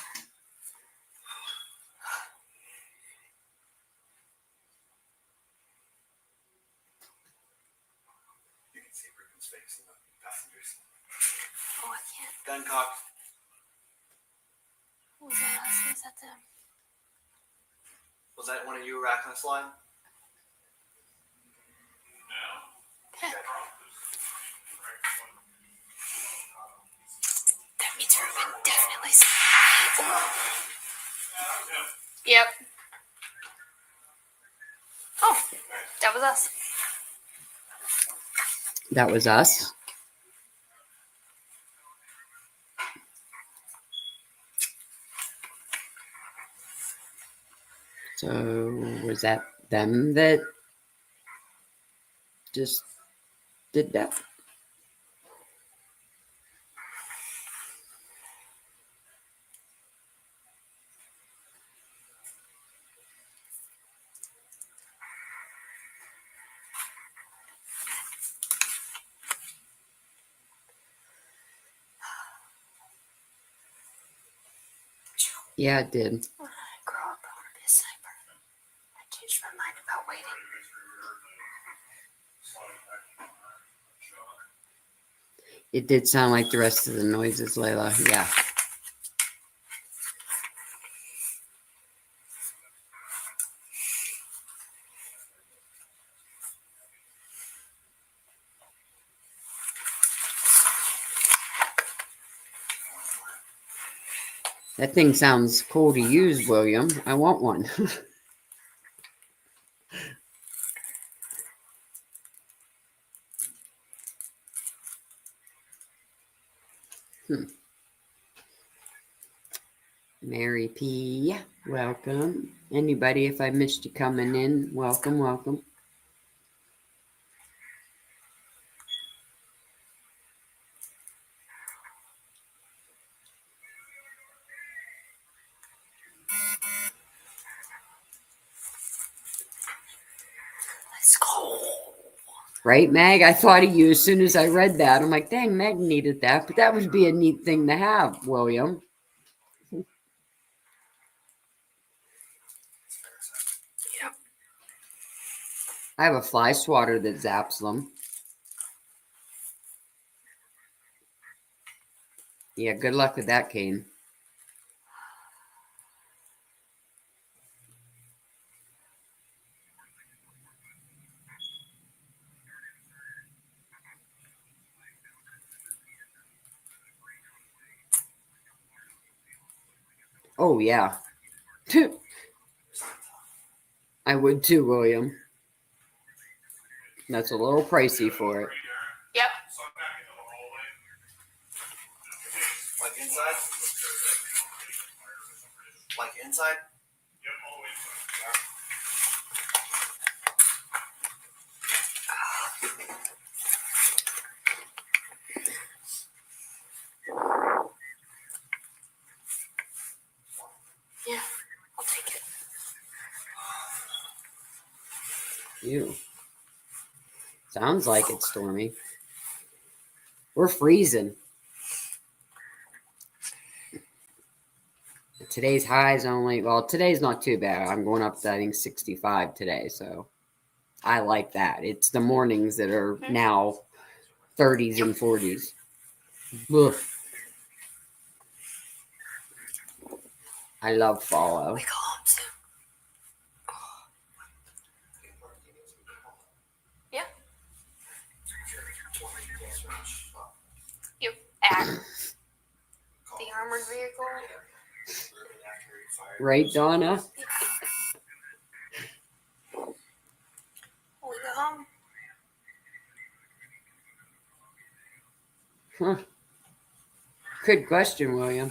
Speaker 6: facing the passengers.
Speaker 5: Oh, I can't.
Speaker 6: Gun cocked.
Speaker 5: Was that us? Was that them?
Speaker 6: Was that one of you racking a slide?
Speaker 5: Okay. That means we can definitely see. Yep. Oh, that was us.
Speaker 1: That was us. So was that them that just did that? Yeah, it did.
Speaker 5: When I grow up, I want to be a sniper. I changed my mind about waiting.
Speaker 1: It did sound like the rest of the noises, Layla. Yeah. That thing sounds cool to use, William. I want one. Mary P. Welcome. Anybody, if I missed you coming in, welcome, welcome.
Speaker 5: Let's go.
Speaker 1: Right, Meg? I thought of you as soon as I read that. I'm like, dang, Meg needed that. But that would be a neat thing to have, William.
Speaker 5: Yep.
Speaker 1: I have a fly swatter that zaps them. Yeah, good luck with that, Kane. Oh, yeah. I would too, William. That's a little pricey for it.
Speaker 5: Yep.
Speaker 6: Like inside? Like inside?
Speaker 5: Yeah, I'll take it.
Speaker 1: Ew. Sounds like it's stormy. We're freezing. Today's high is only, well, today's not too bad. I'm going up to, I think, 65 today. So I like that. It's the mornings that are now 30s and 40s. Ugh. I love fall.
Speaker 5: We go home soon. Yeah. You at the armored vehicle.
Speaker 1: Right, Donna?
Speaker 5: We go home.
Speaker 1: Huh. Good question, William.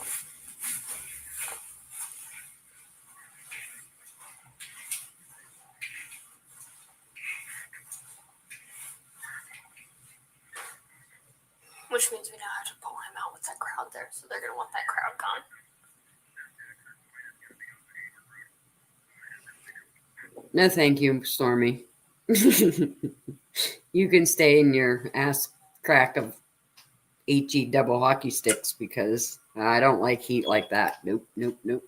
Speaker 5: Which means we now have to pull him out with that crowd there, so they're gonna want that crowd gone.
Speaker 1: No, thank you, Stormy. You can stay in your ass crack of HE double hockey sticks because I don't like heat like that. Nope, nope, nope.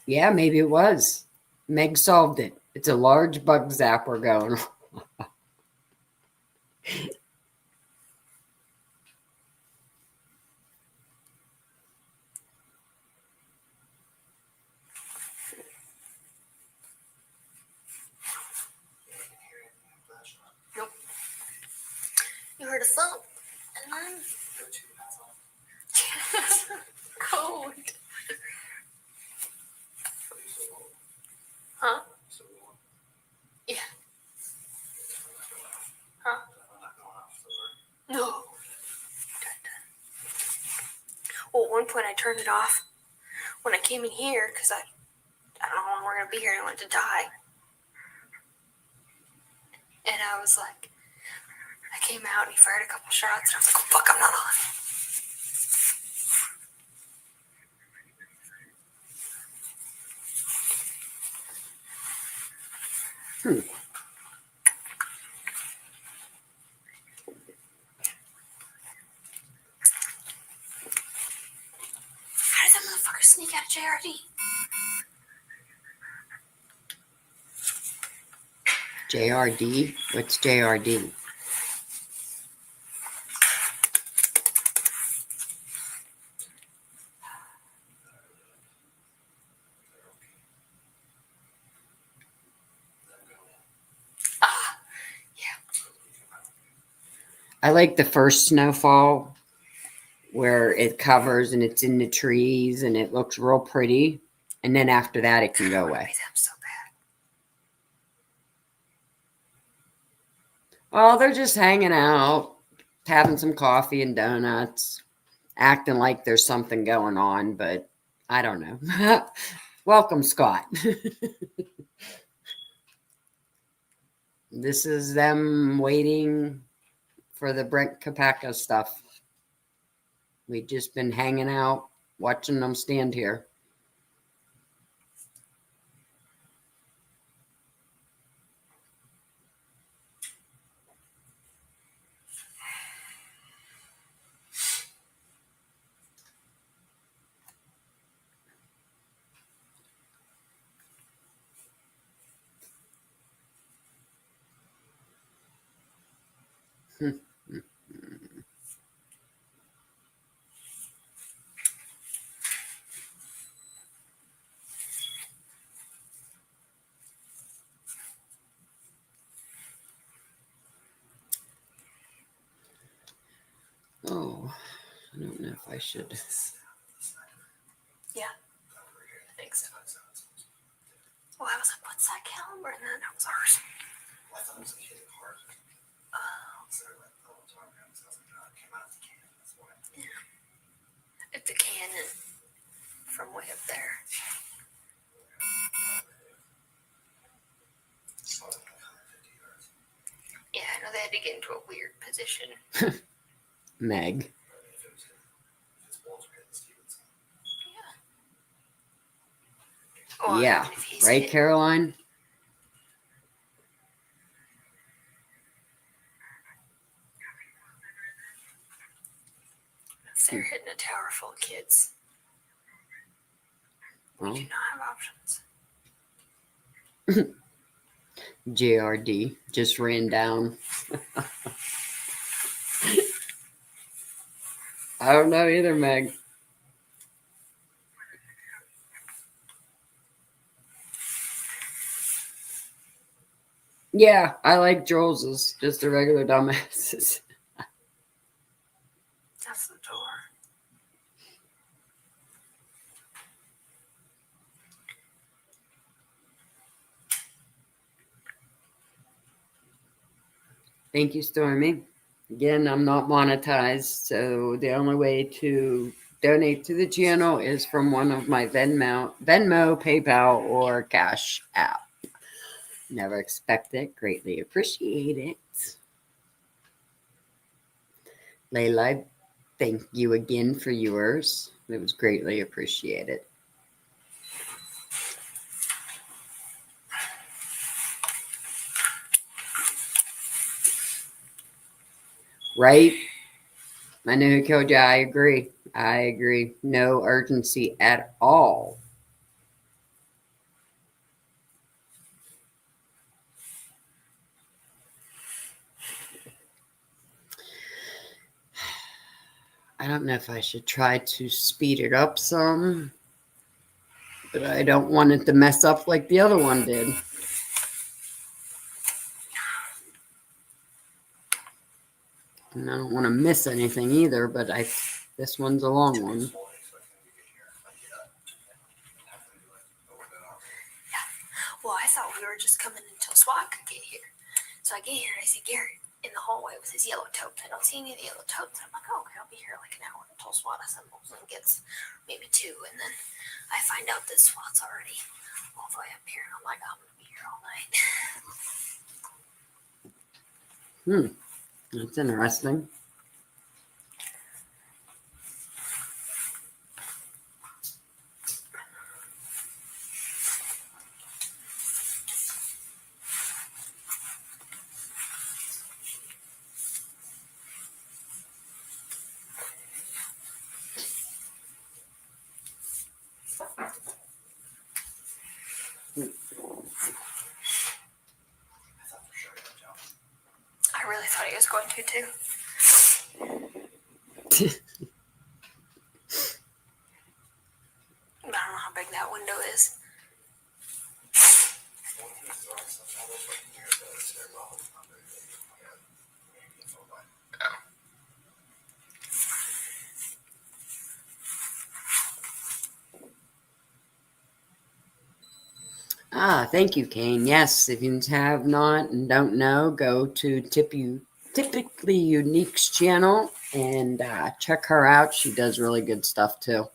Speaker 1: Yeah, maybe it was. Meg solved it. It's a large bug zapper going.
Speaker 5: heard a thump. And then cold. Huh? Yeah. Huh? No. Well, at one point I turned it off when I came in here because I don't know how long we're going to be here and I wanted to die. And I was like, I came out and he fired a couple shots and I was like, oh fuck, I'm not on. How did that motherfucker sneak out of JRD?
Speaker 1: JRD? What's JRD?
Speaker 5: Ah, yeah.
Speaker 1: I like the first snowfall where it covers and it's in the trees and it looks real pretty. And then after that, it can go away.
Speaker 5: I'm so bad.
Speaker 1: Well, they're just hanging out, having some coffee and donuts, acting like there's something going on, but I don't know. Welcome, Scott. This is them waiting for the Brent Kopacka stuff. We've just been hanging out, watching them stand here. Oh, I don't know if I should.
Speaker 5: Yeah, I think so. Oh, I was like, what's that caliber? And then that was ours.
Speaker 6: I thought it was a hit card.
Speaker 5: Oh,
Speaker 6: So I like, oh, it's our ground. So I was like, oh, it came out of the can. That's why.
Speaker 5: it's a cannon from way up there.
Speaker 6: So I was like 150 yards.
Speaker 5: Yeah, I know they had to get into a weird position.
Speaker 1: Meg.
Speaker 6: If his balls were hitting Stevenson.
Speaker 5: Yeah. Well,
Speaker 1: Yeah,
Speaker 5: if he's
Speaker 1: right,
Speaker 5: hit-
Speaker 1: Caroline?
Speaker 5: If they're hitting a tower full of kids, we
Speaker 1: Well,
Speaker 5: do not have options.
Speaker 1: JRD just ran down. I don't know either, Meg. Yeah, I like Joel's, just the regular dumbasses.
Speaker 5: That's the door.
Speaker 1: Thank you, Stormy. Again, I'm not monetized, so the only way to donate to the channel is from one of my Venmo, PayPal, or Cash App. Never expect it. Greatly appreciate it. Layla, thank you again for yours. It was greatly appreciated. Right? I know who killed you. I agree. I agree. No urgency at all. I don't know if I should try to speed it up some, but I don't want it to mess up like the other one did. And I don't want to miss anything either, but this one's a long one.
Speaker 5: Well, I thought we were just coming until Swat could get here. So I get here and I see Garrett in the hallway with his yellow totes. I don't see any of the yellow totes. I'm like, oh, okay, I'll be here like an hour until Swat assembles and gets maybe 2. And then I find out that Swat's already all the way up here. And I'm like, I'm going to be here all night.
Speaker 1: That's interesting.
Speaker 5: I really thought he was going to, too. I don't know how big that window is.
Speaker 1: Thank you, Kane. Yes, if you have not and don't know, go to Typically Unique's channel and check her out. She does really good stuff too.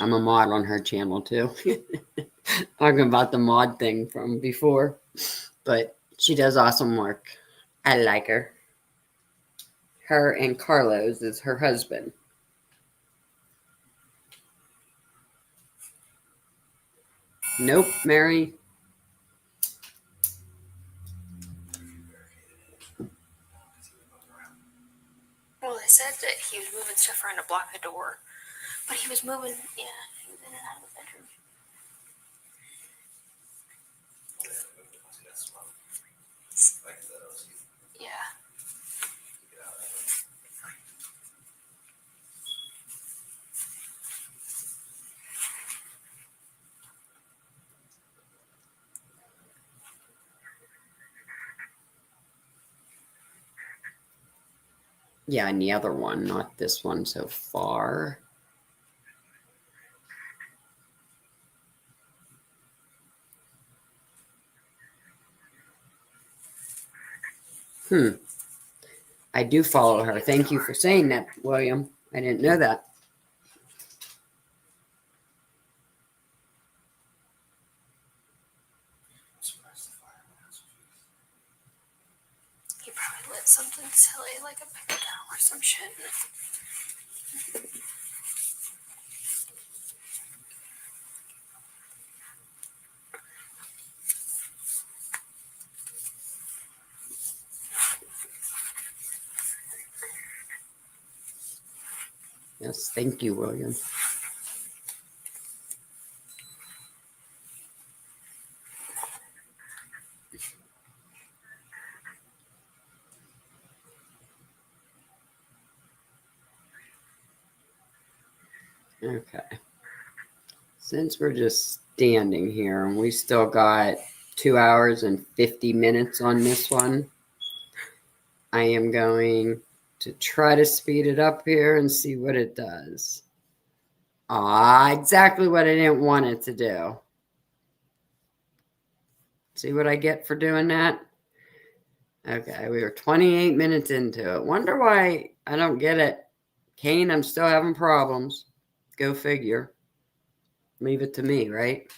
Speaker 1: I'm a mod on her channel too. Talking about the mod thing from before, but she does awesome work. I like her. Her and Carlos is her husband. Nope, Mary.
Speaker 5: Well, they said that he was moving stuff around to block the door. But he was moving, yeah, he was in and out of the bedroom. Yeah.
Speaker 1: Yeah, and the other one, not this one so far. I do follow her. Thank you for saying that, William. I didn't know that.
Speaker 5: He probably lit something silly like a paper towel or some shit.
Speaker 1: Yes, thank you, William. Okay. Since we're just standing here and we still got 2 hours and 50 minutes on this one, I am going to try to speed it up here and see what it does. Exactly what I didn't want it to do. See what I get for doing that? Okay, we were 28 minutes into it. Wonder why I don't get it. Kane, I'm still having problems. Go figure. Leave it to me, right?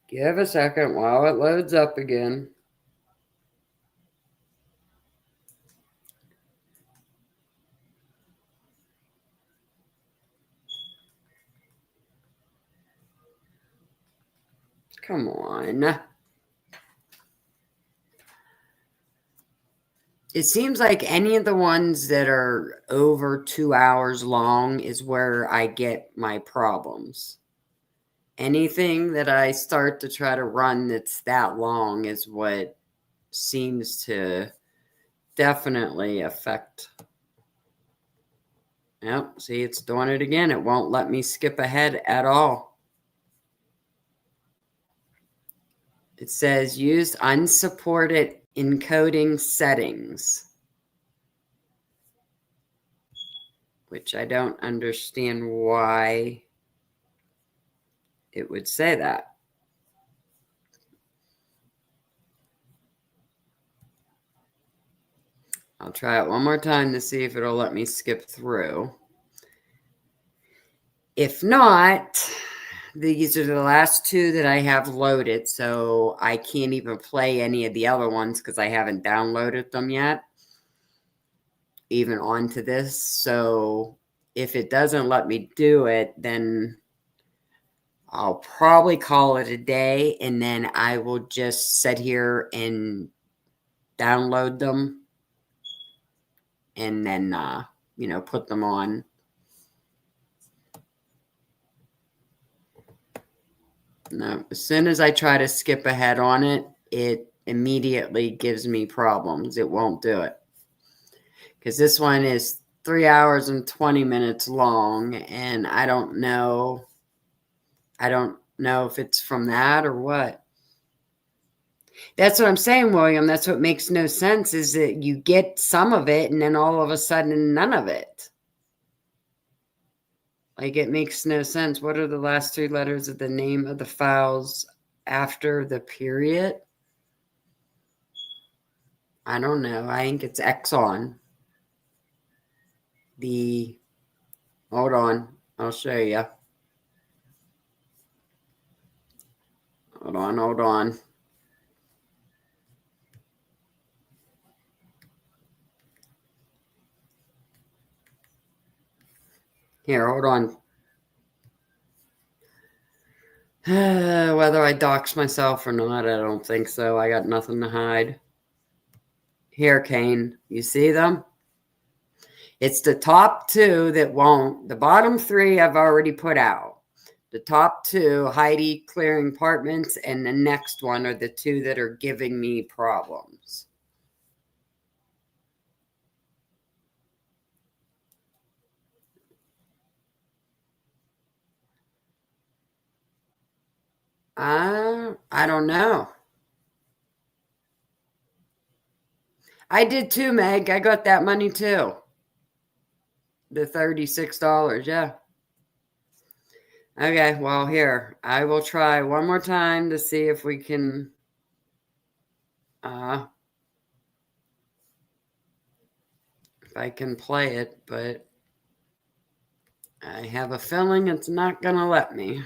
Speaker 1: Give a second while it loads up again. Come on. It seems like any of the ones that are over 2 hours long is where I get my problems. Anything that I start to try to run that's that long is what seems to definitely affect. Yep, see, it's doing it again. It won't let me skip ahead at all. It says used unsupported encoding settings, which I don't understand why it would say that. I'll try it one more time to see if it'll let me skip through. If not, these are the last two that I have loaded, so I can't even play any of the other ones because I haven't downloaded them yet, even onto this. So if it doesn't let me do it, then I'll probably call it a day, and then I will just sit here and download them and then, put them on. No, as soon as I try to skip ahead on it, it immediately gives me problems. It won't do it. Because this one is 3 hours and 20 minutes long, and I don't know if it's from that or what. That's what I'm saying, William. That's what makes no sense, is that you get some of it and then all of a sudden none of it. Like, it makes no sense. What are the last 3 letters of the name of the files after the period? I don't know. I think it's Exxon. Hold on. I'll show you. Hold on. Here, hold on. Whether I dox myself or not, I don't think so. I got nothing to hide. Here, Kane. You see them? It's the top 2 that won't. The bottom 3 I've already put out. The top 2, Heidi clearing apartments, and the next one are the 2 that are giving me problems. I don't know. I did too, Meg. I got that money too. The $36, yeah. Okay, well, here. I will try one more time to see if we can if I can play it, but I have a feeling it's not going to let me.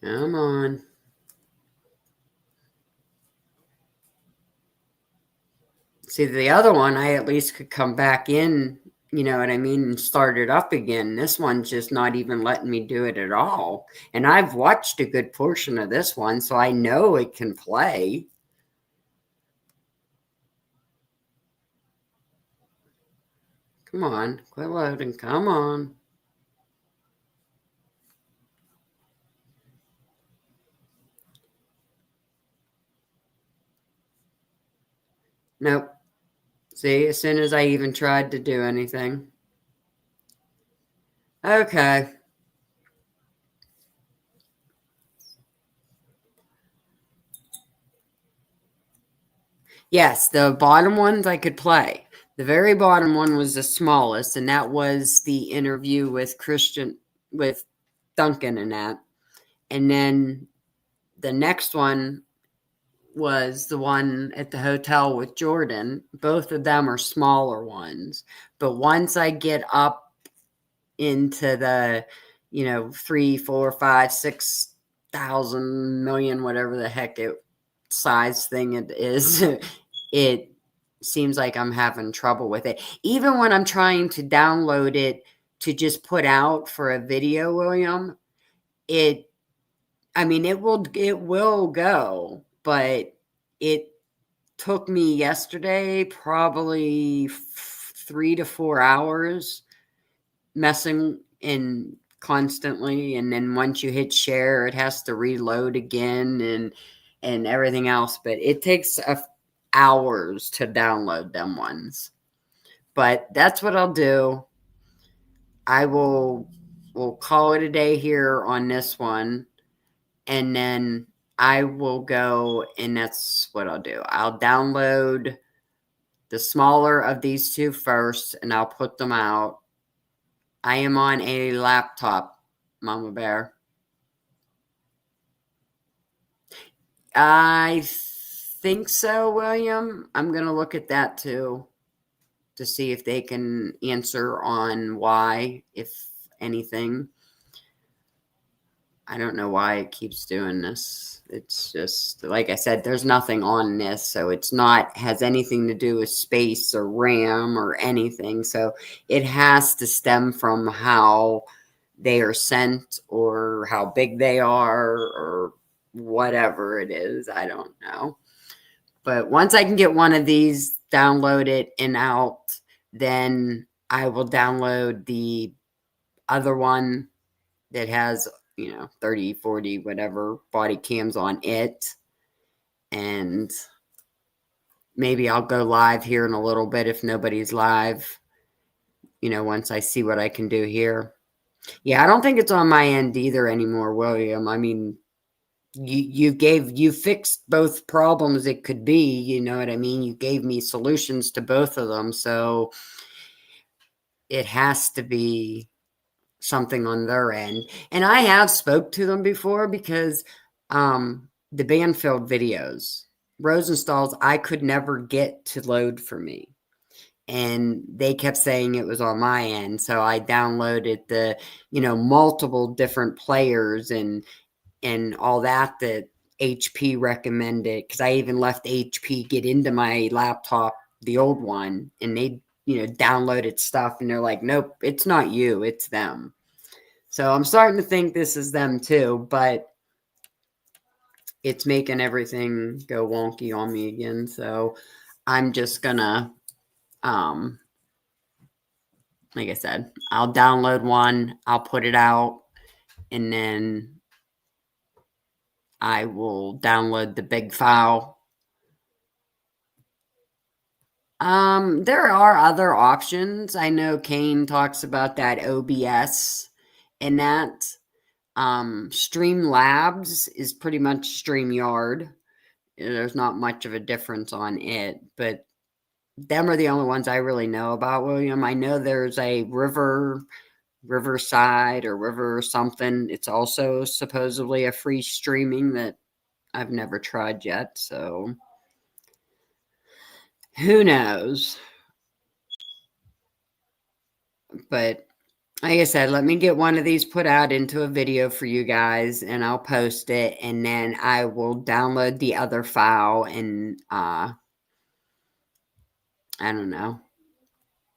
Speaker 1: Come on. See, the other one, I at least could come back in, you know what I mean, and start it up again. This one's just not even letting me do it at all. And I've watched a good portion of this one, so I know it can play. Come on, quit loading. Come on. Nope. See, as soon as I even tried to do anything. Okay. Yes, the bottom ones I could play. The very bottom one was the smallest, and that was the interview with Duncan and that. And then the next one was the one at the hotel with Jordan. Both of them are smaller ones. But once I get up into the, 3, 4, 5, 6,000 million, whatever the heck size thing it is, it seems like I'm having trouble with it. Even when I'm trying to download it to just put out for a video, William, it will go, but it took me yesterday probably 3 to 4 hours messing in constantly, and then once you hit share, it has to reload again and everything else. But it takes hours to download them ones. But that's what I'll do. I will we'll call it a day here on this one. And then I will go, and that's what I'll do. I'll download the smaller of these two first, and I'll put them out. I am on a laptop, Mama Bear. I think so, William. I'm going to look at that too to see if they can answer on why, if anything. I don't know why it keeps doing this. It's just, like I said, there's nothing on this. So it's not, has anything to do with space or RAM or anything. So it has to stem from how they are sent or how big they are or whatever it is. I don't know. But once I can get one of these downloaded and out, then I will download the other one that has, 30, 40, whatever body cams on it. And maybe I'll go live here in a little bit if nobody's live, once I see what I can do here. Yeah, I don't think it's on my end either anymore, William. I mean, you fixed both problems it could be, you know what I mean? You gave me solutions to both of them. So it has to be something on their end. And I have spoke to them before because the Banfield videos, Rosenstalls, I could never get to load for me. And they kept saying it was on my end. So I downloaded the, multiple different players and all that HP recommended, because I even left HP get into my laptop, the old one, and they downloaded stuff, and they're like, nope, it's not you, it's them. So I'm starting to think this is them too, but it's making everything go wonky on me again. So I'm just gonna, like I said, I'll download one, I'll put it out, and then I will download the big file. There are other options. I know Kane talks about that OBS and that. Streamlabs is pretty much StreamYard. There's not much of a difference on it, but them are the only ones I really know about, William. I know there's a Riverside or River or something. It's also supposedly a free streaming that I've never tried yet, so who knows? But like I said, let me get one of these put out into a video for you guys, and I'll post it, and then I will download the other file, and I don't know.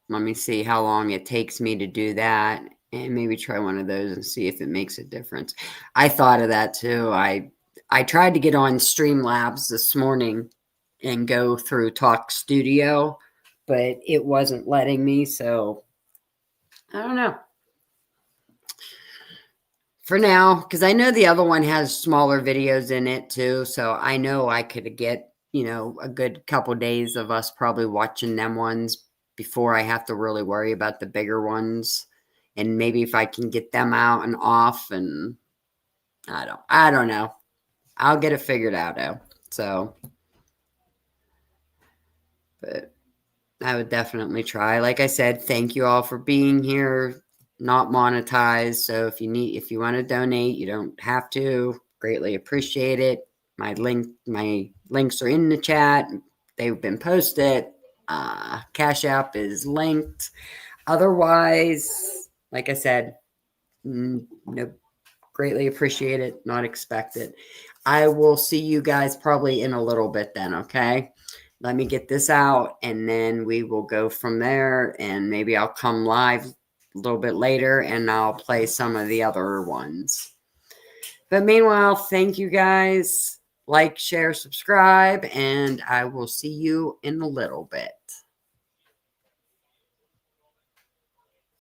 Speaker 1: Let me see how long it takes me to do that, and maybe try one of those and see if it makes a difference. I thought of that too. I tried to get on Streamlabs this morning and go through Talk Studio, but it wasn't letting me, so I don't know. For now, because I know the other one has smaller videos in it too, so I know I could get, a good couple days of us probably watching them ones before I have to really worry about the bigger ones. And maybe if I can get them out and off, and I don't know. I'll get it figured out though. So, but I would definitely try. Like I said, thank you all for being here. Not monetized. So if you want to donate, you don't have to. Greatly appreciate it. My links are in the chat. They've been posted. Cash App is linked. Otherwise, like I said, no, greatly appreciate it. Not expect it. I will see you guys probably in a little bit then, okay? Let me get this out, and then we will go from there, and maybe I'll come live a little bit later, and I'll play some of the other ones. But meanwhile, thank you guys. Like, share, subscribe, and I will see you in a little bit.